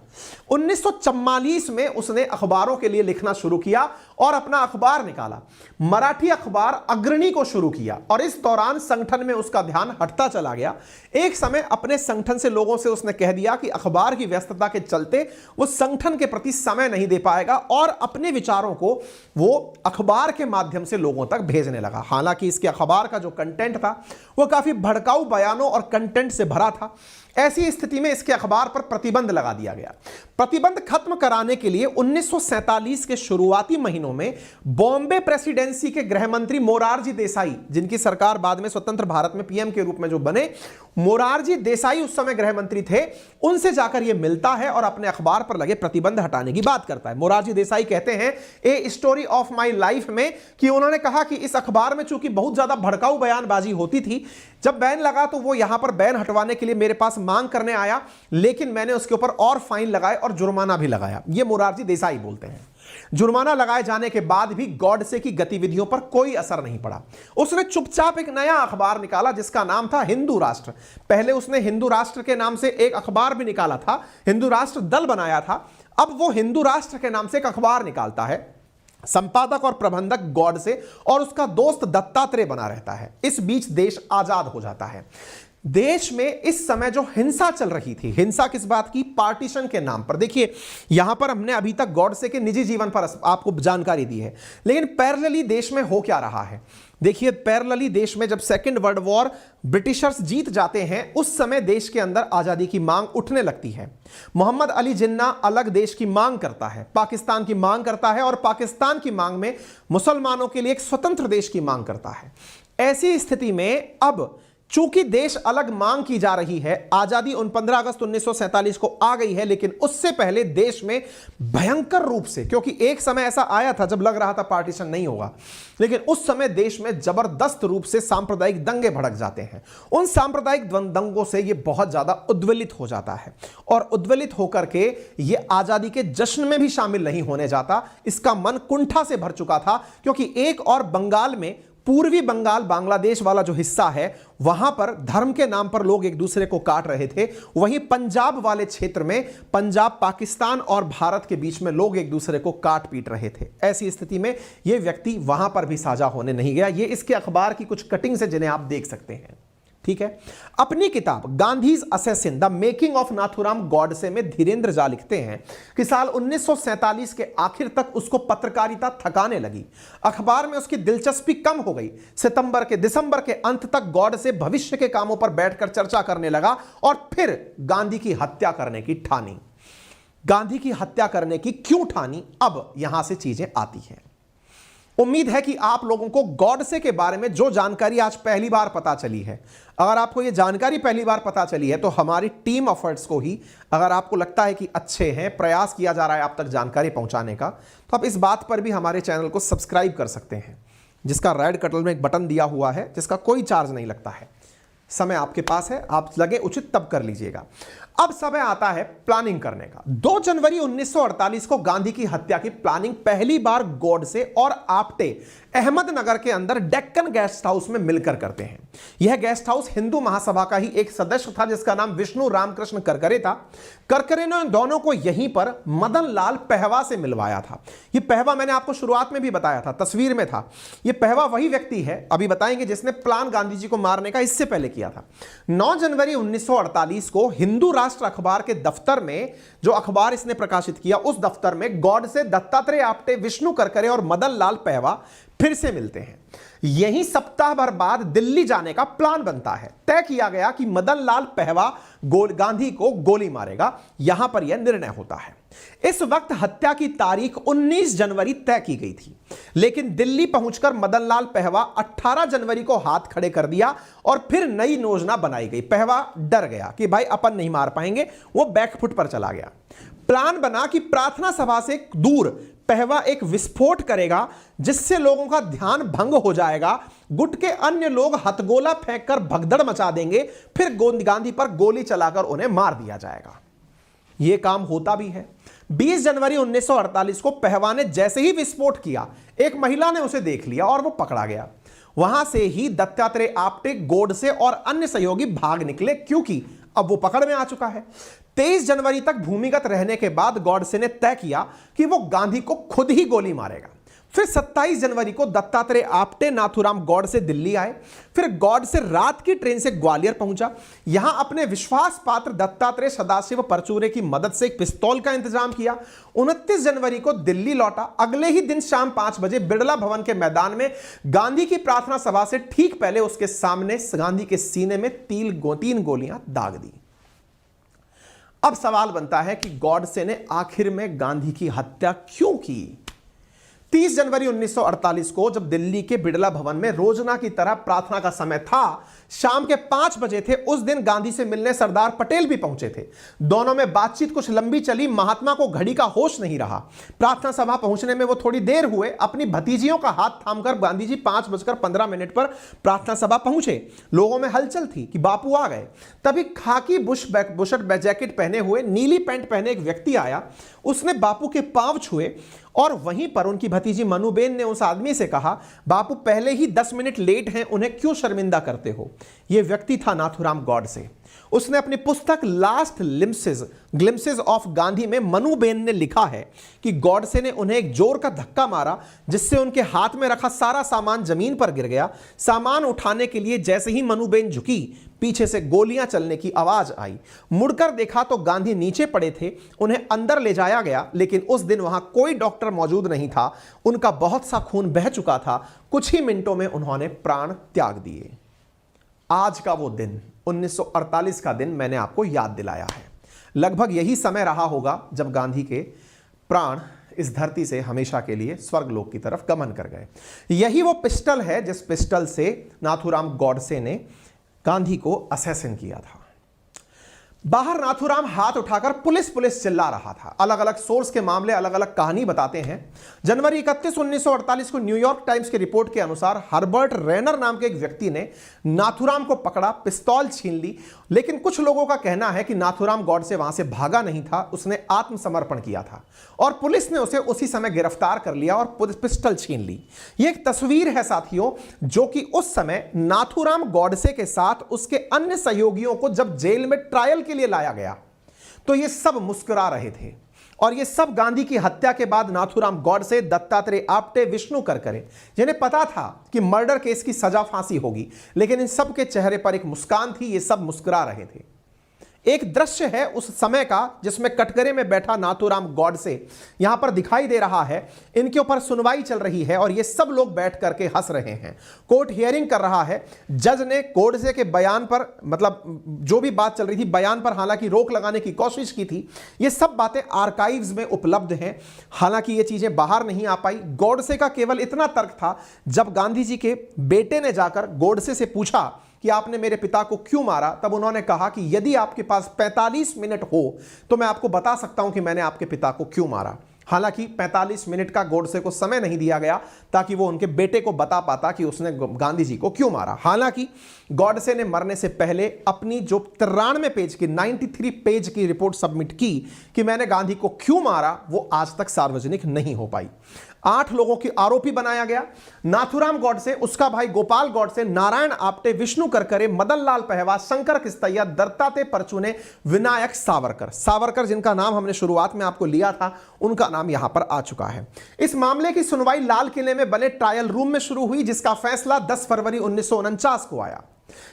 1944 में उसने अखबारों के लिए लिखना शुरू किया और अपना अखबार निकाला। मराठी अखबार अग्रणी को शुरू किया, और इस दौरान संगठन में उसका ध्यान हटता चला गया। एक समय अपने संगठन से लोगों से उसने कह दिया कि अखबार की व्यस्तता के चलते वो संगठन के प्रति समय नहीं दे पाएगा, और अपने विचारों को वो अखबार के माध्यम से लोगों तक भेजने लगा। हालांकि इसके अखबार का जो कंटेंट था वो काफी भड़काऊ बयानों और कंटेंट से भरा था। ऐसी स्थिति में इसके अखबार पर प्रतिबंध लगा दिया गया। प्रतिबंध खत्म कराने के लिए 1947 के शुरुआती महीनों में बॉम्बे प्रेसिडेंसी के गृह मंत्री मोरारजी देसाई, जिनकी सरकार बाद में स्वतंत्र भारत में पीएम के रूप में जो बने, मोरारजी देसाई उस समय गृह मंत्री थे, उनसे जाकर यह मिलता है और अपने अखबार पर लगे प्रतिबंध हटाने की बात करता है। मोरारजी देसाई कहते हैं a story of my life में कि उन्होंने कहा कि इस अखबार में चूंकि बहुत ज्यादा भड़काऊ बयानबाजी होती थी, जब बैन लगा तो वो यहां पर बैन हटवाने के लिए मेरे पास मांग करने आया, लेकिन मैंने उसके ऊपर और फाइन लगाए और जुर्माना भी लगाया। ये मोरारजी देसाई बोलते हैं। जुर्माना लगाए जाने के बाद भी गॉडसे की गतिविधियों पर कोई असर नहीं पड़ा। उसने चुपचाप एक नया अखबार निकाला जिसका नाम था हिंदू राष्ट्र। पहले उसने हिंदू राष्ट्र के नाम से एक अखबार भी निकाला था, हिंदू राष्ट्र दल बनाया था। अब वो हिंदू राष्ट्र के नाम से एक अखबार निकालता है। संपादक और प्रबंधक गॉडसे और उसका दोस्त दत्तात्रेय बना रहता है। इस बीच देश आजाद हो जाता है। देश में इस समय जो हिंसा चल रही थी, हिंसा किस बात की, पार्टीशन के नाम पर। देखिए यहां पर हमने अभी तक गॉडसे के निजी जीवन पर आपको जानकारी दी है, लेकिन पैरेलली देश में हो क्या रहा है। देखिए पैरेलली देश में जब सेकेंड वर्ल्ड वॉर ब्रिटिशर्स जीत जाते हैं, उस समय देश के अंदर आजादी की मांग उठने लगती है। मोहम्मद अली जिन्ना अलग देश की मांग करता है, पाकिस्तान की मांग करता है, और पाकिस्तान की मांग में मुसलमानों के लिए एक स्वतंत्र देश की मांग करता है। ऐसी स्थिति में अब चूंकि देश अलग मांग की जा रही है, आजादी 15 अगस्त 1947 को आ गई है, लेकिन उससे पहले देश में भयंकर रूप से, क्योंकि एक समय ऐसा आया था जब लग रहा था पार्टीशन नहीं होगा, लेकिन उस समय देश में जबरदस्त रूप से सांप्रदायिक दंगे भड़क जाते हैं। उन सांप्रदायिक दंगों से यह बहुत ज्यादा उद्वेलित हो जाता है, और उद्वेलित होकर के यह आजादी के जश्न में भी शामिल नहीं होने जाता। इसका मन कुंठा से भर चुका था, क्योंकि एक और बंगाल में, पूर्वी बंगाल बांग्लादेश वाला जो हिस्सा है, वहां पर धर्म के नाम पर लोग एक दूसरे को काट रहे थे। वहीं पंजाब वाले क्षेत्र में, पंजाब पाकिस्तान और भारत के बीच में लोग एक दूसरे को काट पीट रहे थे। ऐसी स्थिति में यह व्यक्ति वहां पर भी साझा होने नहीं गया। ये इसके अखबार की कुछ कटिंग्स है जिन्हें आप देख सकते हैं, ठीक है। अपनी किताब Gandhi's assassin the making of Nathuram Godse में धीरेन्द्र झा लिखते हैं कि साल 1947 के आखिर तक उसको पत्रकारिता थकाने लगी। अखबार में उसकी दिलचस्पी कम हो गई। दिसंबर के अंत तक गॉडसे भविष्य के कामों पर बैठकर चर्चा करने लगा, और फिर गांधी की हत्या करने की ठानी। गांधी की हत्या करने की क्यों ठानी, अब यहां से चीजें आती हैं। उम्मीद है कि आप लोगों को गॉडसे के बारे में जो जानकारी आज पहली बार पता चली है, अगर आपको यह जानकारी पहली बार पता चली है, तो हमारी टीम एफर्ट्स को ही, अगर आपको लगता है कि अच्छे हैं, प्रयास किया जा रहा है आप तक जानकारी पहुंचाने का, तो आप इस बात पर भी हमारे चैनल को सब्सक्राइब कर सकते हैं, जिसका रेड कटल में एक बटन दिया हुआ है, जिसका कोई चार्ज नहीं लगता है। समय आपके पास है, आप लगे उचित तब कर लीजिएगा। अब समय आता है प्लानिंग करने का। 2 जनवरी 1948 को गांधी की हत्या की प्लानिंग पहली बार गॉडसे और आप्टे अहमदनगर के अंदर डेक्कन गेस्ट हाउस में मिलकर करते हैं। यह गेस्ट हाउस हिंदू महासभा का ही एक सदस्य था जिसका नाम विष्णु रामकृष्ण करकरे था। करकरे ने दोनों को यहीं पर मदन लाल पहवा से मिलवाया था। यह पहवा मैंने आपको शुरुआत में भी बताया था, तस्वीर में था। यह पहवा वही व्यक्ति है, अभी बताएंगे, जिसने प्लान गांधी जी को मारने का इससे पहले किया था। 9 जनवरी 1948 को हिंदू राष्ट्र अखबार के दफ्तर में, जो अखबार इसने प्रकाशित किया, उस दफ्तर में गॉडसे, दत्तात्रेय आप्टे, विष्णु करकरे और मदन लाल पहवा फिर से मिलते हैं। यही सप्ताह भर बाद दिल्ली जाने का प्लान बनता है। तय किया गया कि मदन लाल पहवा गांधी को गोली मारेगा। यहां पर यह निर्णय होता है। इस वक्त हत्या की तारीख 19 जनवरी तय की गई थी, लेकिन दिल्ली पहुंचकर मदन लाल पहवा 18 जनवरी को हाथ खड़े कर दिया और फिर नई योजना बनाई गई। पहवा डर गया कि भाई अपन नहीं मार पाएंगे, वो बैकफुट पर चला गया। प्लान बना कि प्रार्थना सभा से दूर पहवा एक विस्फोट करेगा जिससे लोगों का ध्यान भंग हो जाएगा। गुट के अन्य लोग हथगोला फेंककर भगदड़ मचा देंगे, फिर गांधी पर गोली चलाकर उन्हें मार दिया जाएगा। यह काम होता भी है। 20 जनवरी 1948 को पहवा ने जैसे ही विस्फोट किया, एक महिला ने उसे देख लिया और वो पकड़ा गया। वहां से ही दत्तात्रेय आप्टे, गोडसे और अन्य सहयोगी भाग निकले, क्योंकि अब वो पकड़ में आ चुका है। 23 जनवरी तक भूमिगत रहने के बाद गॉडसे ने तय किया कि वो गांधी को खुद ही गोली मारेगा। फिर 27 जनवरी को दत्तात्रेय आप्टे, नाथूराम गॉडसे दिल्ली आए। फिर गॉडसे रात की ट्रेन से ग्वालियर पहुंचा। यहां अपने विश्वास पात्र दत्तात्रेय सदाशिव परचूरे की मदद से एक पिस्तौल का इंतजाम किया। 29 जनवरी को दिल्ली लौटा। अगले ही दिन शाम 5 बजे बिरला भवन के मैदान में गांधी की प्रार्थना सभा से ठीक पहले उसके सामने गांधी के सीने में 3 गोलियां दाग दी। अब सवाल बनता है कि गॉडसे ने आखिर में गांधी की हत्या क्यों की? 30 जनवरी 1948 को जब दिल्ली के बिड़ला भवन में रोजना की तरह प्रार्थना का समय था, शाम के 5 बजे थे, उस दिन गांधी से मिलने सरदार पटेल भी पहुंचे थे। दोनों में बातचीत कुछ लंबी चली। महात्मा को घड़ी का होश नहीं रहा। प्रार्थना सभा पहुंचने में वो थोड़ी देर हुए। अपनी भतीजियों का हाथ थामकर गांधी जी 5:15 पर प्रार्थना सभा पहुंचे। लोगों में हलचल थी कि बापू आ गए। तभी खाकी बुशर्ट जैकेट पहने हुए, नीली पैंट पहने एक व्यक्ति आया। उसने बापू के पांव छुए और वहीं पर उनकी भतीजी मनुबेन ने उस आदमी से कहा, बापू पहले ही 10 मिनट लेट हैं, उन्हें क्यों शर्मिंदा करते हो? यह व्यक्ति था नाथूराम गॉडसे। उसने अपनी पुस्तक लास्ट ग्लिम्सेस ऑफ गांधी में मनुबेन ने लिखा है कि गॉडसे ने उन्हें एक जोर का धक्का मारा जिससे उनके हाथ में रखा सारा सामान जमीन पर गिर गया। सामान उठाने के लिए जैसे ही मनुबेन झुकी, पीछे से गोलियां चलने की आवाज आई। मुड़कर देखा तो गांधी नीचे पड़े थे। उन्हें अंदर ले जाया गया, लेकिन उस दिन वहां कोई डॉक्टर मौजूद नहीं था। उनका बहुत सा खून बह चुका था। कुछ ही मिनटों में उन्होंने प्राण त्याग दिए। आज का वो दिन, 1948 का दिन, मैंने आपको याद दिलाया है। लगभग यही समय रहा होगा जब गांधी के प्राण इस धरती से हमेशा के लिए स्वर्गलोक की तरफ गमन कर गए। यही वो पिस्टल है जिस पिस्टल से नाथूराम गॉडसे ने गांधी को असैसिन किया था। बाहर नाथूराम हाथ उठाकर पुलिस चिल्ला रहा था। अलग अलग सोर्स के मामले अलग अलग कहानी बताते हैं। जनवरी 31, 1948 को न्यूयॉर्क टाइम्स की रिपोर्ट के अनुसार हर्बर्ट रेनर नाम के एक व्यक्ति ने नाथूराम को पकड़ा, पिस्तौल छीन ली। लेकिन कुछ लोगों का कहना है कि नाथूराम गॉडसे वहां से भागा नहीं था, उसने आत्मसमर्पण किया था और पुलिस ने उसे उसी समय गिरफ्तार कर लिया और पिस्टल छीन ली। यह एक तस्वीर है साथियों, जो कि उस समय नाथूराम गॉडसे के साथ उसके अन्य सहयोगियों को जब जेल में ट्रायल के लिए लाया गया तो ये सब मुस्कुरा रहे थे। और ये सब गांधी की हत्या के बाद नाथूराम गॉडसे, दत्तात्रेय आप्टे, विष्णु करकरे, जिन्हें पता था कि मर्डर केस की सजा फांसी होगी, लेकिन इन सब के चेहरे पर एक मुस्कान थी। ये सब मुस्कुरा रहे थे। एक दृश्य है उस समय का जिसमें कटघरे में बैठा नाथूराम गॉडसे यहां पर दिखाई दे रहा है। इनके ऊपर सुनवाई चल रही है और ये सब लोग बैठ करके हंस रहे हैं। कोर्ट हियरिंग कर रहा है। जज ने गॉडसे के बयान पर, मतलब जो भी बात चल रही थी, बयान पर हालांकि रोक लगाने की कोशिश की थी। ये सब बातें आर्काइव्स में उपलब्ध हैं, हालांकि ये चीजें बाहर नहीं आ पाई। गॉडसे का केवल इतना तर्क था, जब गांधी जी के बेटे ने जाकर गॉडसे से पूछा कि आपने मेरे पिता को क्यों मारा, तब उन्होंने कहा कि यदि आपके पास 45 मिनट हो तो मैं आपको बता सकता हूं कि मैंने आपके पिता को क्यों मारा। हालांकि 45 मिनट का गोडसे को समय नहीं दिया गया ताकि वो उनके बेटे को बता पाता कि उसने गांधी जी को क्यों मारा। हालांकि गोडसे ने मरने से पहले अपनी जो 93 पेज की 93 पेज की रिपोर्ट सबमिट की कि मैंने गांधी को क्यों मारा, वो आज तक सार्वजनिक नहीं हो पाई। 8 लोगों की आरोपी बनाया गया। नाथूराम गोडसे, उसका भाई गोपाल गोडसे, नारायण आप्टे, विष्णु करकरे, मदन लाल पहवा, शंकर किस्तैया, दत्तात्रेय परचूने, विनायक सावरकर। सावरकर जिनका नाम हमने शुरुआत में आपको लिया था, उनका नाम यहां पर आ चुका है। इस मामले की सुनवाई लाल किले में बने ट्रायल रूम में शुरू हुई, जिसका फैसला 10 फरवरी 1949 को आया।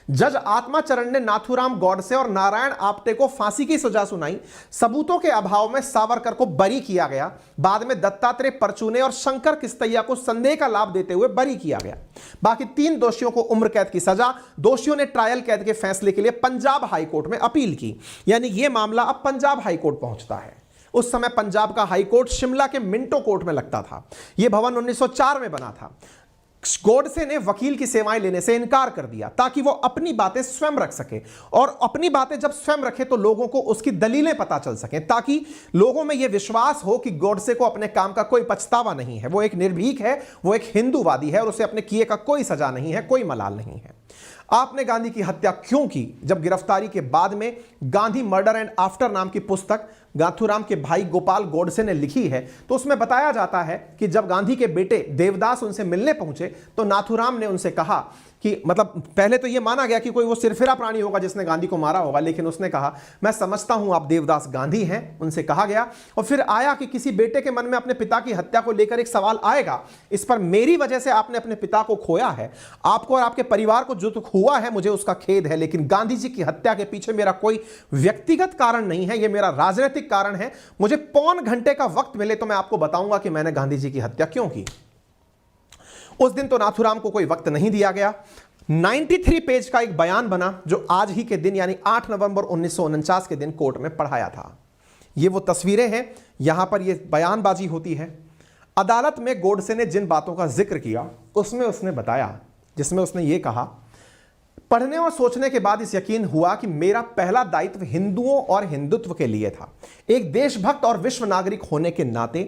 जज आत्माचरण ने नाथूराम गोडसे और नारायण आप्टे को फांसी की सजा सुनाई। सबूतों के अभाव में सावरकर को बरी किया गया। बाद में दत्तात्रेय परचूने और शंकर किस्तैया को संदेह का लाभ देते हुए बरी किया गया। बाकी 3 दोषियों को उम्र कैद की सजा। दोषियों ने ट्रायल कैद के फैसले के लिए पंजाब हाईकोर्ट में अपील की, यानी यह मामला अब पंजाब हाईकोर्ट पहुंचता है। उस समय पंजाब का हाईकोर्ट शिमला के मिंटो कोर्ट में लगता था। यह भवन 1904 में बना था। गोडसे ने वकील की सेवाएं लेने से इनकार कर दिया ताकि वो अपनी बातें स्वयं रख सके, और अपनी बातें जब स्वयं रखे तो लोगों को उसकी दलीलें पता चल सकें, ताकि लोगों में यह विश्वास हो कि गोडसे को अपने काम का कोई पछतावा नहीं है, वो एक निर्भीक है, वो एक हिंदूवादी है और उसे अपने किए का कोई सजा नहीं है, कोई मलाल नहीं है। आपने गांधी की हत्या क्यों की? जब गिरफ्तारी के बाद में गांधी मर्डर एंड आफ्टर नाम की पुस्तक नाथूराम के भाई गोपाल गोडसे ने लिखी है, तो उसमें बताया जाता है कि जब गांधी के बेटे देवदास उनसे मिलने पहुंचे तो नाथूराम ने उनसे कहा कि मतलब पहले तो यह माना गया कि कोई वो सिरफिरा प्राणी होगा जिसने गांधी को मारा होगा, लेकिन उसने कहा मैं समझता हूं आप देवदास गांधी हैं, उनसे कहा गया। और फिर आया कि किसी बेटे के मन में अपने पिता की हत्या को लेकर एक सवाल आएगा, इस पर मेरी वजह से आपने अपने पिता को खोया है, आपको और आपके परिवार को जो दुख हुआ है मुझे उसका खेद है, लेकिन गांधी जी की हत्या के पीछे मेरा कोई व्यक्तिगत कारण नहीं है, यह मेरा राजनीतिक कारण है। मुझे पौन घंटे का वक्त मिले तो मैं आपको बताऊंगा कि मैंने गांधी जी की हत्या क्यों की। उस दिन तो नाथूराम को कोई वक्त नहीं दिया गया। 93 पेज का एक बयान बना जो आज ही के दिन यानी 8 नवंबर 1949 के दिन कोर्ट में पढ़ाया था। ये वो तस्वीरें हैं, यहां पर ये बयानबाजी होती है। अदालत में गोडसे ने जिन बातों का जिक्र किया उसमें उसने बताया, जिसमें उसने ये कहा, पढ़ने और सोचने के बाद इस यकीन हुआ कि मेरा पहला दायित्व हिंदुओं और हिंदुत्व के लिए था। एक देशभक्त और विश्व नागरिक होने के नाते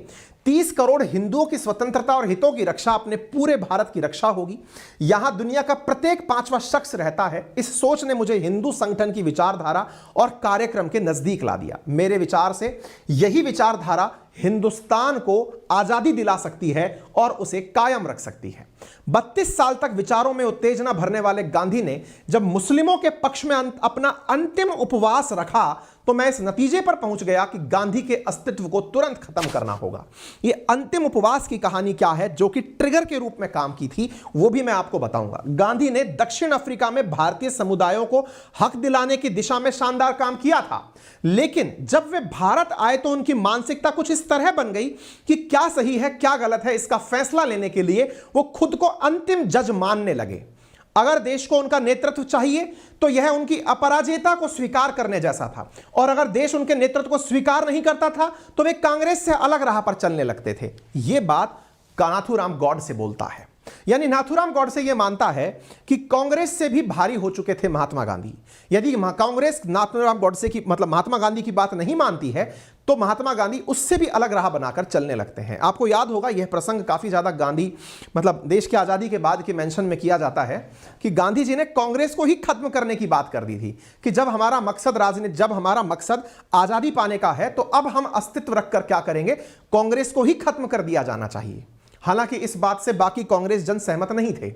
30 करोड़ हिंदुओं की स्वतंत्रता और हितों की रक्षा अपने पूरे भारत की रक्षा होगी। यहां दुनिया का प्रत्येक 5वां शख्स रहता है। इस सोच ने मुझे हिंदू संगठन की विचारधारा और कार्यक्रम के नजदीक ला दिया। मेरे विचार से यही विचारधारा हिंदुस्तान को आजादी दिला सकती है और उसे कायम रख सकती है। 32 साल तक विचारों में उत्तेजना भरने वाले गांधी ने जब मुस्लिमों के पक्ष में अपना अंतिम उपवास रखा तो मैं इस नतीजे पर पहुंच गया कि गांधी के अस्तित्व को तुरंत खत्म करना होगा। यह अंतिम उपवास की कहानी क्या है जो कि ट्रिगर के रूप में काम की थी, वो भी मैं आपको बताऊंगा। गांधी ने दक्षिण अफ्रीका में भारतीय समुदायों को हक दिलाने की दिशा में शानदार काम किया था, लेकिन जब वे भारत आए तो उनकी मानसिकता कुछ इस तरह बन गई कि क्या सही है क्या गलत है इसका फैसला लेने के लिए वो खुद को अंतिम जज मानने लगे। अगर देश को उनका नेतृत्व चाहिए तो यह उनकी अपराजेयता को स्वीकार करने जैसा था, और अगर देश उनके नेतृत्व को स्वीकार नहीं करता था तो वे कांग्रेस से अलग राह पर चलने लगते थे। यह बात नाथूराम गोडसे बोलता है, यानी नाथूराम गोडसे यह मानता है कि कांग्रेस से भी भारी हो चुके थे महात्मा गांधी। यदि कांग्रेस नाथूराम गोडसे की मतलब महात्मा गांधी की बात नहीं मानती है तो महात्मा गांधी उससे भी अलग राह बनाकर चलने लगते हैं। आपको याद होगा यह प्रसंग काफी ज्यादा गांधी मतलब देश की आजादी के बाद के मेंशन में किया जाता है कि गांधी जी ने कांग्रेस को ही खत्म करने की बात कर दी थी कि जब हमारा मकसद आजादी पाने का है तो अब हम अस्तित्व रखकर क्या करेंगे, कांग्रेस को ही खत्म कर दिया जाना चाहिए। हालांकि इस बात से बाकी कांग्रेस जन सहमत नहीं थे।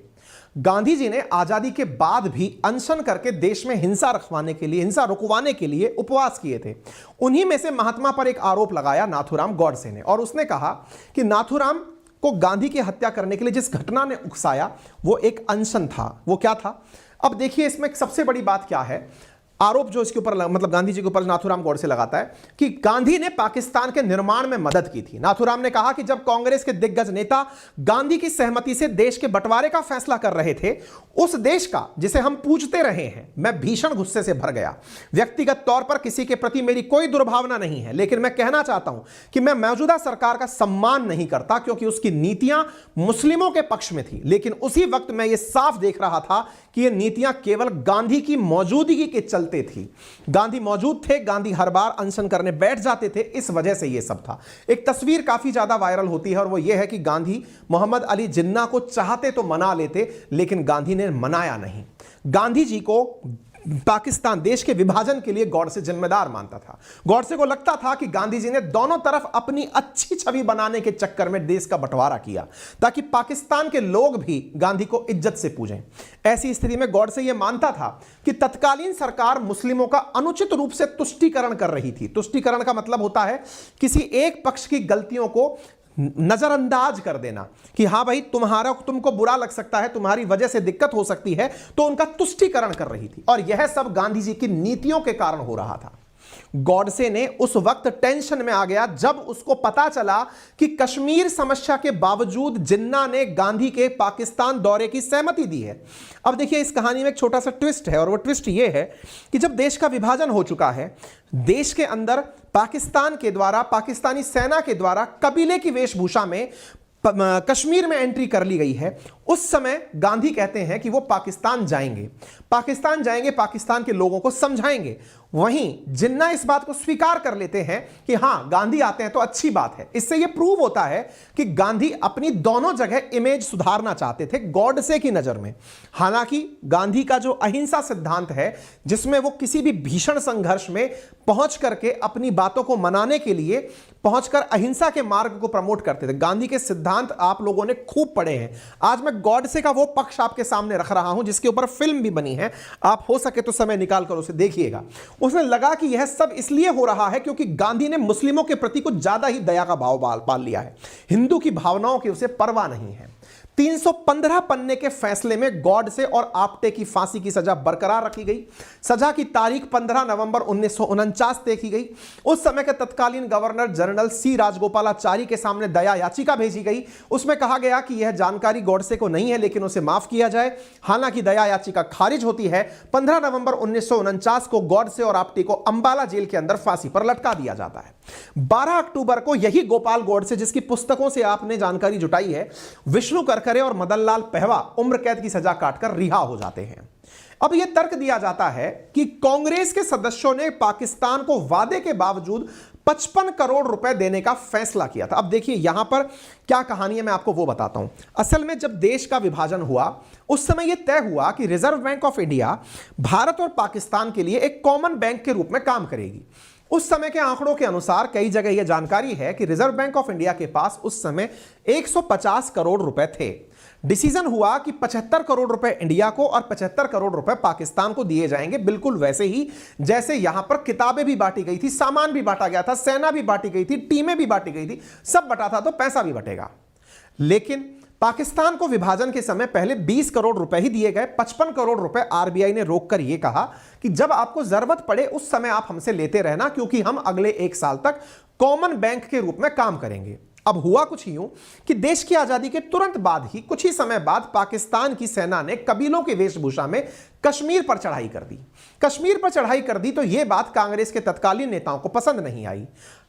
गांधी जी ने आजादी के बाद भी अनशन करके देश में हिंसा रुकवाने के लिए उपवास किए थे। उन्हीं में से महात्मा पर एक आरोप लगाया नाथूराम गोडसे ने, और उसने कहा कि नाथूराम को गांधी की हत्या करने के लिए जिस घटना ने उकसाया वो एक अनशन था। वो क्या था? अब देखिए इसमें सबसे बड़ी बात क्या है, आरोप जो इसके ऊपर मतलब गांधी जी के ऊपर नाथूराम गोडसे लगाता है कि गांधी ने पाकिस्तान के निर्माण में मदद की थी। नाथूराम ने कहा कि जब कांग्रेस के दिग्गज नेता गांधी की सहमति से देश के बंटवारे का फैसला कर रहे थे, उस देश का जिसे हम पूजते रहे हैं, मैं भीषण गुस्से से भर गया। व्यक्तिगत तौर पर किसी के प्रति मेरी कोई दुर्भावना नहीं है, लेकिन मैं कहना चाहता हूं कि मैं मौजूदा सरकार का सम्मान नहीं करता क्योंकि उसकी नीतियां मुस्लिमों के पक्ष में थी, लेकिन उसी वक्त मैं यह साफ देख रहा था कि ये नीतियां केवल गांधी की मौजूदगी के चलते थी। गांधी मौजूद थे, गांधी हर बार अनशन करने बैठ जाते थे, इस वजह से ये सब था। एक तस्वीर काफी ज्यादा वायरल होती है और वो ये है कि गांधी मोहम्मद अली जिन्ना को चाहते तो मना लेते, लेकिन गांधी ने मनाया नहीं। गांधी जी को पाकिस्तान देश के विभाजन के लिए गॉडसे जिम्मेदार मानता था। गॉडसे को लगता था कि गांधी जी ने दोनों तरफ अपनी अच्छी छवि बनाने के चक्कर में देश का बंटवारा किया ताकि पाकिस्तान के लोग भी गांधी को इज्जत से पूजें। ऐसी स्थिति में गॉडसे यह मानता था कि तत्कालीन सरकार मुस्लिमों का अनुचित रूप से तुष्टीकरण कर रही थी। तुष्टीकरण का मतलब होता है किसी एक पक्ष की गलतियों को नजरअंदाज कर देना कि हां भाई तुमको बुरा लग सकता है, तुम्हारी वजह से दिक्कत हो सकती है, तो उनका तुष्टीकरण कर रही थी। और यह सब गांधी जी की नीतियों के कारण हो रहा था। गॉडसे ने उस वक्त टेंशन में आ गया जब उसको पता चला कि कश्मीर समस्या के बावजूद जिन्ना ने गांधी के पाकिस्तान दौरे की सहमति दी है। अब देखिए, इस कहानी में एक छोटा सा ट्विस्ट है और वो ट्विस्ट ये है कि जब देश का विभाजन हो चुका है, देश के अंदर पाकिस्तान के द्वारा, पाकिस्तानी सेना के द्वारा कबीले की वेशभूषा में कश्मीर में एंट्री कर ली गई है, उस समय गांधी कहते हैं कि वो पाकिस्तान जाएंगे, पाकिस्तान के लोगों को समझाएंगे। वहीं जिन्ना इस बात को स्वीकार कर लेते हैं कि हां, गांधी आते हैं तो अच्छी बात है। इससे यह प्रूव होता है कि गांधी अपनी दोनों जगह इमेज सुधारना चाहते थे गॉडसे की नजर में। हालांकि गांधी का जो अहिंसा सिद्धांत है, जिसमें वो किसी भी भीषण संघर्ष में पहुंच करके अपनी बातों को मनाने के लिए पहुंचकर अहिंसा के मार्ग को प्रमोट करते थे। गांधी के सिद्धांत आप लोगों ने खूब पढ़े हैं। आज मैं गॉडसे का वो पक्ष आपके सामने रख रहा हूं जिसके ऊपर फिल्म भी बनी है, आप हो सके तो समय निकालकर उसे देखिएगा। उसने लगा कि यह सब इसलिए हो रहा है क्योंकि गांधी ने मुस्लिमों के प्रति कुछ ज्यादा ही दया का भाव पाल लिया है। हिंदू की भावनाओं की उसे परवाह नहीं है। 315 पन्ने के फैसले में गॉडसे और आप्टे की फांसी की सजा बरकरार रखी गई। सजा की तारीख 15 नवंबर 1949 तय की गई। उस समय के तत्कालीन गवर्नर जनरल सी राजगोपालाचारी के सामने दया याचिका भेजी गई। उसमें कहा गया कि यह जानकारी गॉडसे को नहीं है, लेकिन उसे माफ किया जाए। हालांकि दया याचिका खारिज होती है। 15 नवंबर 1949 को गॉडसे और आप्टे को अंबाला जेल के अंदर फांसी पर लटका दिया जाता है। 12 अक्टूबर को यही गोपाल गॉडसे, जिसकी पुस्तकों से आपने जानकारी जुटाई है, विष्णु करकरे और मदनलाल पहवा उम्र कैद की सजा काटकर रिहा हो जाते हैं। अब यह तर्क दिया जाता है कि कांग्रेस के सदस्यों ने पाकिस्तान को वादे के बावजूद 55 करोड़ रुपए देने का फैसला किया था। अब देखिए यहां पर क्या कहानी है, मैं आपको वो बताता हूं। असल में जब देश का विभाजन हुआ, उस समय यह तय हुआ कि reserve bank of India Bharat और पाकिस्तान के लिए एक कॉमन बैंक के रूप में काम करेगी। उस समय के आंकड़ों के अनुसार कई जगह यह जानकारी है कि रिजर्व बैंक ऑफ इंडिया के पास उस समय 150 करोड़ रुपए थे। डिसीजन हुआ कि 75 करोड़ रुपए इंडिया को और 75 करोड़ रुपए पाकिस्तान को दिए जाएंगे, बिल्कुल वैसे ही जैसे यहां पर किताबें भी बांटी गई थी, सामान भी बांटा गया था, सेना भी बांटी गई थी, टीमें भी बांटी गई थी, सब बटा था तो पैसा भी बटेगा। लेकिन पाकिस्तान को विभाजन के समय पहले 20 करोड़ रुपए ही दिए गए। 55 करोड़ रुपए आरबीआई ने रोककर यह कहा कि जब आपको जरूरत पड़े उस समय आप हमसे लेते रहना, क्योंकि हम अगले 1 साल तक कॉमन बैंक के रूप में काम करेंगे। अब हुआ कुछ यूं कि देश की आजादी के तुरंत बाद ही कुछ ही समय बाद पाकिस्तान की सेना ने कबीलों की वेशभूषा में कश्मीर पर चढ़ाई कर दी। कश्मीर पर चढ़ाई कर दी तो यह बात कांग्रेस के तत्कालीन नेताओं को पसंद नहीं आई।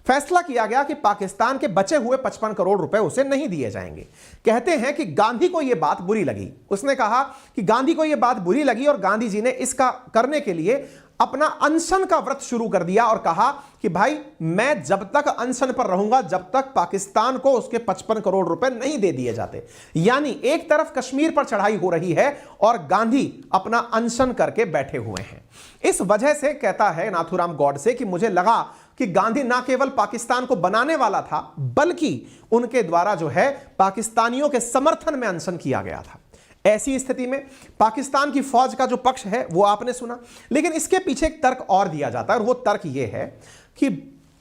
फैसला किया गया कि पाकिस्तान के बचे हुए 55 करोड़ रुपए उसे नहीं दिए जाएंगे। कहते हैं कि गांधी को यह बात बुरी लगी। उसने कहा कि गांधी को यह बात बुरी लगी और गांधी जी ने इसका करने के लिए अपना अनशन का व्रत शुरू कर दिया और कहा कि भाई मैं जब तक अनशन पर रहूंगा जब तक पाकिस्तान को उसके 55 करोड़ रुपए नहीं दे दिए जाते। यानी एक तरफ कश्मीर पर चढ़ाई हो रही है और गांधी अपना अनशन करके बैठे हुए हैं। इस वजह से कहता है नाथूराम गॉडसे कि मुझे लगा कि गांधी ना केवल पाकिस्तान को बनाने वाला था, बल्कि उनके द्वारा जो है पाकिस्तानियों के समर्थन में अनशन किया गया था। ऐसी स्थिति में पाकिस्तान की फौज का जो पक्ष है वो आपने सुना, लेकिन इसके पीछे एक तर्क और दिया जाता है और वो तर्क ये है कि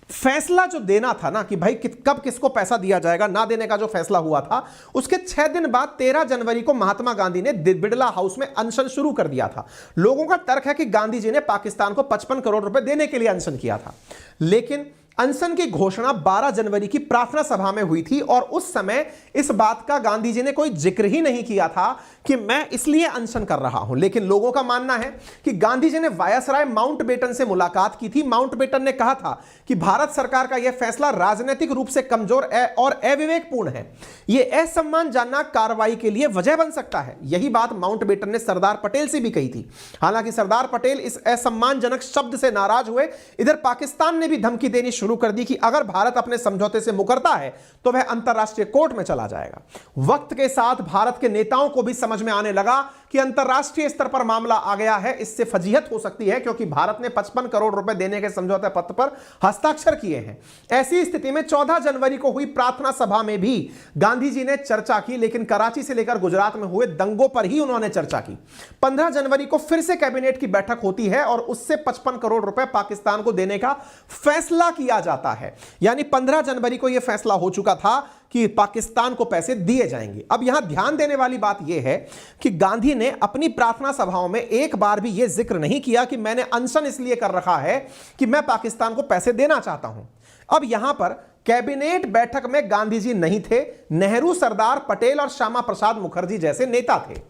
फैसला जो देना था ना कि भाई कब किसको पैसा दिया जाएगा, ना देने का जो फैसला हुआ था, उसके 6 दिन बाद 13 जनवरी को महात्मा गांधी ने बिड़ला हाउस में अनशन शुरू कर दिया था। लोगों का तर्क है कि गांधी जी ने पाकिस्तान को 55 करोड़ रुपए देने के लिए अनशन किया था, लेकिन अनशन की घोषणा 12 जनवरी की प्रार्थना सभा में हुई थी और उस समय इस बात का गांधी जी ने कोई जिक्र ही नहीं किया था कि मैं इसलिए अनशन कर रहा हूं। लेकिन लोगों का मानना है कि गांधी जी ने वायसराय माउंटबेटन से मुलाकात की थी। माउंटबेटन ने कहा था कि भारत सरकार का यह फैसला राजनीतिक रूप से कमजोर और अविवेकपूर्ण है, यह असम्मानजनक कार्रवाई के लिए वजह बन सकता है। यही बात माउंटबेटन ने सरदार पटेल से भी कही थी। हालांकि सरदार पटेल इस असम्मानजनक शब्द से नाराज हुए। इधर पाकिस्तान ने भी धमकी देनी शुरू कर दी कि अगर भारत अपने समझौते से मुकरता है तो वह अंतरराष्ट्रीय कोर्ट में चला जाएगा। वक्त के साथ भारत के नेताओं को भी समझ में आने लगा कि अंतरराष्ट्रीय स्तर पर मामला आ गया है, इससे फजीहत हो सकती है, क्योंकि भारत ने 55 करोड़ रुपए देने के समझौते पत्र पर हस्ताक्षर किए हैं। ऐसी स्थिति में 14 जनवरी को हुई प्रार्थना सभा में भी गांधी जी ने चर्चा की, लेकिन कराची से लेकर गुजरात में हुए दंगों पर ही उन्होंने चर्चा की। 15 जनवरी को फिर से कैबिनेट की बैठक होती है और उससे 55 करोड़ रुपए पाकिस्तान को देने का फैसला किया जाता है। यानी 15 जनवरी को यह फैसला हो चुका था कि पाकिस्तान को पैसे दिए जाएंगे। अब यहां ध्यान देने वाली बात यह है कि गांधी ने अपनी प्रार्थना सभाओं में एक बार भी यह जिक्र नहीं किया कि मैंने अनशन इसलिए कर रखा है कि मैं पाकिस्तान को पैसे देना चाहता हूं। अब यहां पर कैबिनेट बैठक में गांधी जी नहीं थे, नेहरू, सरदार पटेल और श्यामा प्रसाद मुखर्जी जैसे नेता थे।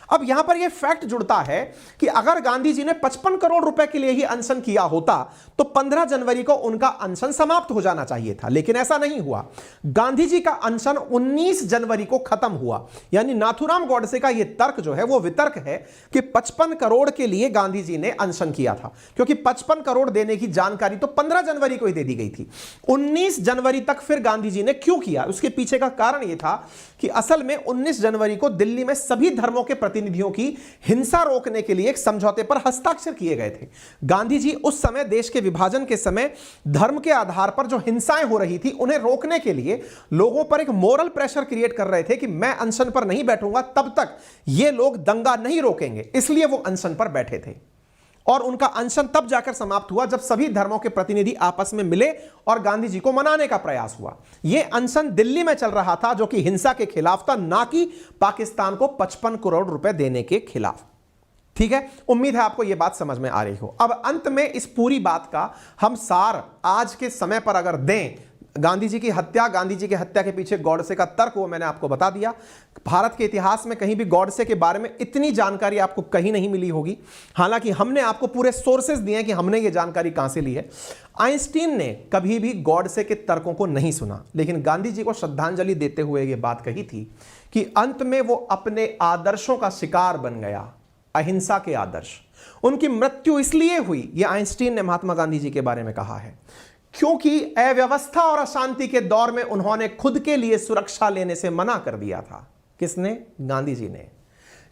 अब यहां पर यह फैक्ट जुड़ता है कि अगर गांधी जी ने 55 करोड़ रुपए के लिए ही अनशन किया होता तो 15 जनवरी को उनका अनशन समाप्त हो जाना चाहिए था, लेकिन ऐसा नहीं हुआ। गांधी जी का अनशन 19 जनवरी को खत्म हुआ। यानी नाथूराम गॉडसे का यह तर्क जो है वो वितर्क है कि 55 करोड़ के लिए गांधी जी ने अनशन किया था, क्योंकि 55 करोड़ देने की जानकारी तो 15 जनवरी को ही दे दी गई थी। 19 जनवरी तक फिर गांधी जी ने क्यों किया, उसके पीछे का कारण यह था कि असल में 19 जनवरी को दिल्ली में सभी धर्मों के प्रतिनिधियों की हिंसा रोकने के लिए एक समझौते पर हस्ताक्षर किए गए थे। गांधी जी उस समय देश के विभाजन के समय धर्म के आधार पर जो हिंसाएं हो रही थी उन्हें रोकने के लिए लोगों पर एक मोरल प्रेशर क्रिएट कर रहे थे कि मैं अनशन पर नहीं बैठूंगा तब तक ये लोग दंगा नहीं रोकेंगे, इसलिए वो अनशन पर बैठे थे। और उनका अनशन तब जाकर समाप्त हुआ जब सभी धर्मों के प्रतिनिधि आपस में मिले और गांधी जी को मनाने का प्रयास हुआ। यह अनशन दिल्ली में चल रहा था, जो कि हिंसा के खिलाफ था, ना कि पाकिस्तान को 55 करोड़ रुपए देने के खिलाफ। ठीक है, उम्मीद है आपको यह बात समझ में आ रही हो। अब अंत में इस पूरी बात का हम सार आज के समय पर अगर दें, गांधी जी की हत्या, गांधी जी की हत्या के पीछे गॉडसे का तर्क वो मैंने आपको बता दिया। भारत के इतिहास में कहीं भी गॉडसे के बारे में इतनी जानकारी आपको कहीं नहीं मिली होगी। हालांकि हमने आपको पूरे सोर्सेज दिए हैं कि हमने ये जानकारी कहां से ली है। आइंस्टीन ने कभी भी गॉडसे के तर्कों को नहीं सुना, लेकिन गांधी जी को श्रद्धांजलि देते हुए ये बात कही थी कि अंत में वो अपने आदर्शों का शिकार बन गया, अहिंसा के आदर्श। उनकी मृत्यु इसलिए हुई, यह आइंस्टीन ने महात्मा गांधी जी के बारे में कहा है, क्योंकि अव्यवस्था और अशांति के दौर में उन्होंने खुद के लिए सुरक्षा लेने से मना कर दिया था। किसने? गांधी जी ने।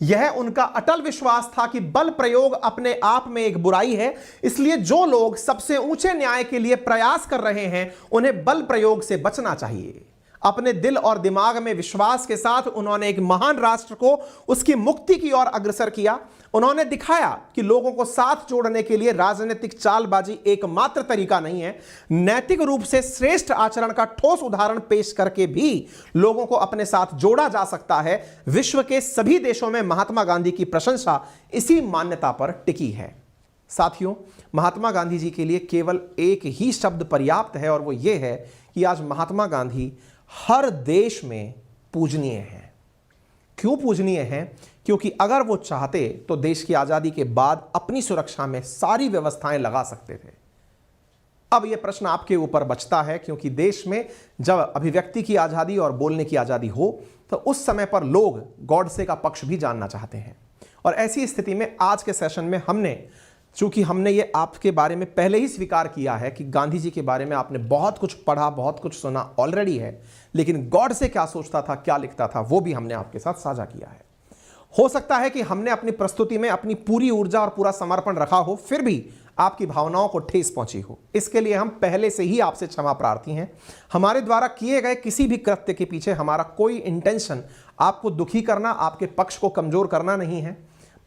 यह उनका अटल विश्वास था कि बल प्रयोग अपने आप में एक बुराई है, इसलिए जो लोग सबसे ऊंचे न्याय के लिए प्रयास कर रहे हैं उन्हें बल प्रयोग से बचना चाहिए। अपने दिल और दिमाग में विश्वास के साथ उन्होंने एक महान राष्ट्र को उसकी मुक्ति की ओर अग्रसर किया। उन्होंने दिखाया कि लोगों को साथ जोड़ने के लिए राजनीतिक चालबाजी एकमात्र तरीका नहीं है। नैतिक रूप से श्रेष्ठ आचरण का ठोस उदाहरण पेश करके भी लोगों को अपने साथ जोड़ा जा सकता है। विश्व के सभी देशों में महात्मा गांधी की प्रशंसा इसी मान्यता पर टिकी है। साथियों, महात्मा गांधी जी के लिए केवल एक ही शब्द पर्याप्त है, और वो ये है कि आज महात्मा गांधी हर देश में पूजनीय हैं। क्यों पूजनीय हैं? क्योंकि अगर वो चाहते तो देश की आजादी के बाद अपनी सुरक्षा में सारी व्यवस्थाएं लगा सकते थे। अब यह प्रश्न आपके ऊपर बचता है, क्योंकि देश में जब अभिव्यक्ति की आजादी और बोलने की आजादी हो तो उस समय पर लोग गॉडसे का पक्ष भी जानना चाहते हैं। और ऐसी स्थिति में आज के सेशन में चूंकि हमने ये आपके बारे में पहले ही स्वीकार किया है कि गांधी जी के बारे में आपने बहुत कुछ पढ़ा, बहुत कुछ सुना ऑलरेडी है, लेकिन गॉडसे क्या सोचता था, क्या लिखता था, वो भी हमने आपके साथ साझा किया है। हो सकता है कि हमने अपनी प्रस्तुति में अपनी पूरी ऊर्जा और पूरा समर्पण रखा हो, फिर भी आपकी भावनाओं को ठेस पहुंची हो। इसके लिए हम पहले से ही आपसे क्षमा प्रार्थी हैं। हमारे द्वारा किए गए किसी भी कृत्य के पीछे हमारा कोई इंटेंशन आपको दुखी करना, आपके पक्ष को कमजोर करना नहीं है।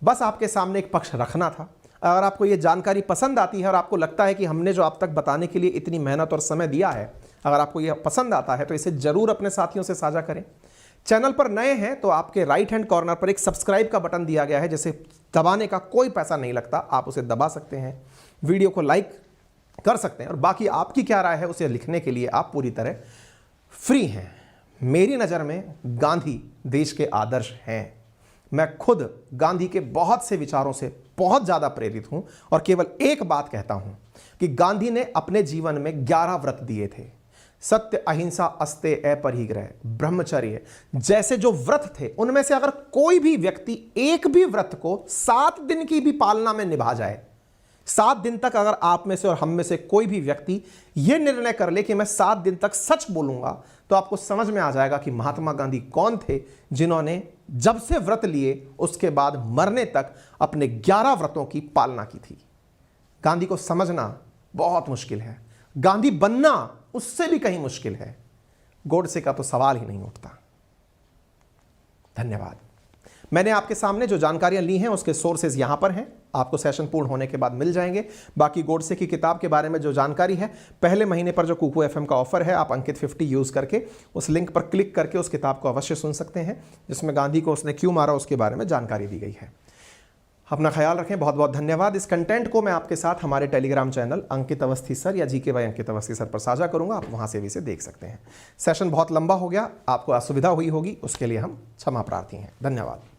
बस आपके सामने एक पक्ष रखना था। अगर आपको ये जानकारी पसंद आती है और आपको लगता है कि हमने जो आप तक बताने के लिए इतनी मेहनत और समय दिया है, अगर आपको ये पसंद आता है तो इसे जरूर अपने साथियों से साझा करें। चैनल पर नए हैं तो आपके राइट हैंड कॉर्नर पर एक सब्सक्राइब का बटन दिया गया है, जिसे दबाने का कोई पैसा नहीं लगता, आप उसे दबा सकते हैं। वीडियो को लाइक कर सकते हैं, और बाकी आपकी क्या राय है उसे लिखने के लिए आप पूरी तरह फ्री हैं। मेरी नज़र में गांधी देश के आदर्श हैं। मैं खुद गांधी के बहुत से विचारों से बहुत ज़्यादा प्रेरित हूं और केवल एक बात कहता हूं कि गांधी ने अपने जीवन में 11 व्रत दिए थे। सत्य, अहिंसा, अस्तेय, अपरिग्रह, ब्रह्मचर्य जैसे जो व्रत थे, उनमें से अगर कोई भी व्यक्ति एक भी व्रत को 7 दिन की भी पालना में निभा जाए, 7 दिन तक अगर आप में से और हम में से कोई भी व्यक्ति यह निर्णय कर ले कि मैं 7 दिन तक सच बोलूंगा, तो आपको समझ में आ जाएगा कि महात्मा गांधी कौन थे जिन्होंने जब से व्रत लिए उसके बाद मरने तक अपने 11 व्रतों की पालना की थी। गांधी को समझना बहुत मुश्किल है, गांधी बनना उससे भी कहीं मुश्किल है। गोडसे का तो सवाल ही नहीं उठता। धन्यवाद। मैंने आपके सामने जो जानकारियां ली हैं उसके सोर्सेज यहां पर हैं, आपको सेशन पूर्ण होने के बाद मिल जाएंगे। बाकी गोडसे की किताब के बारे में जो जानकारी है, पहले महीने पर जो कुकू एफएम का ऑफर है, आप अंकित 50 यूज करके उस लिंक पर क्लिक करके उस किताब को अवश्य सुन सकते हैं, जिसमें गांधी को उसने क्यों मारा उसके बारे में जानकारी दी गई है। अपना ख्याल रखें, बहुत बहुत धन्यवाद। इस कंटेंट को मैं आपके साथ हमारे टेलीग्राम चैनल अंकित अवस्थी सर या GK by Ankit Awasthi sir पर साझा करूंगा, आप वहां से भी इसे देख सकते हैं। सेशन बहुत लंबा हो गया, आपको असुविधा हुई होगी, उसके लिए हम क्षमा प्रार्थी हैं। धन्यवाद।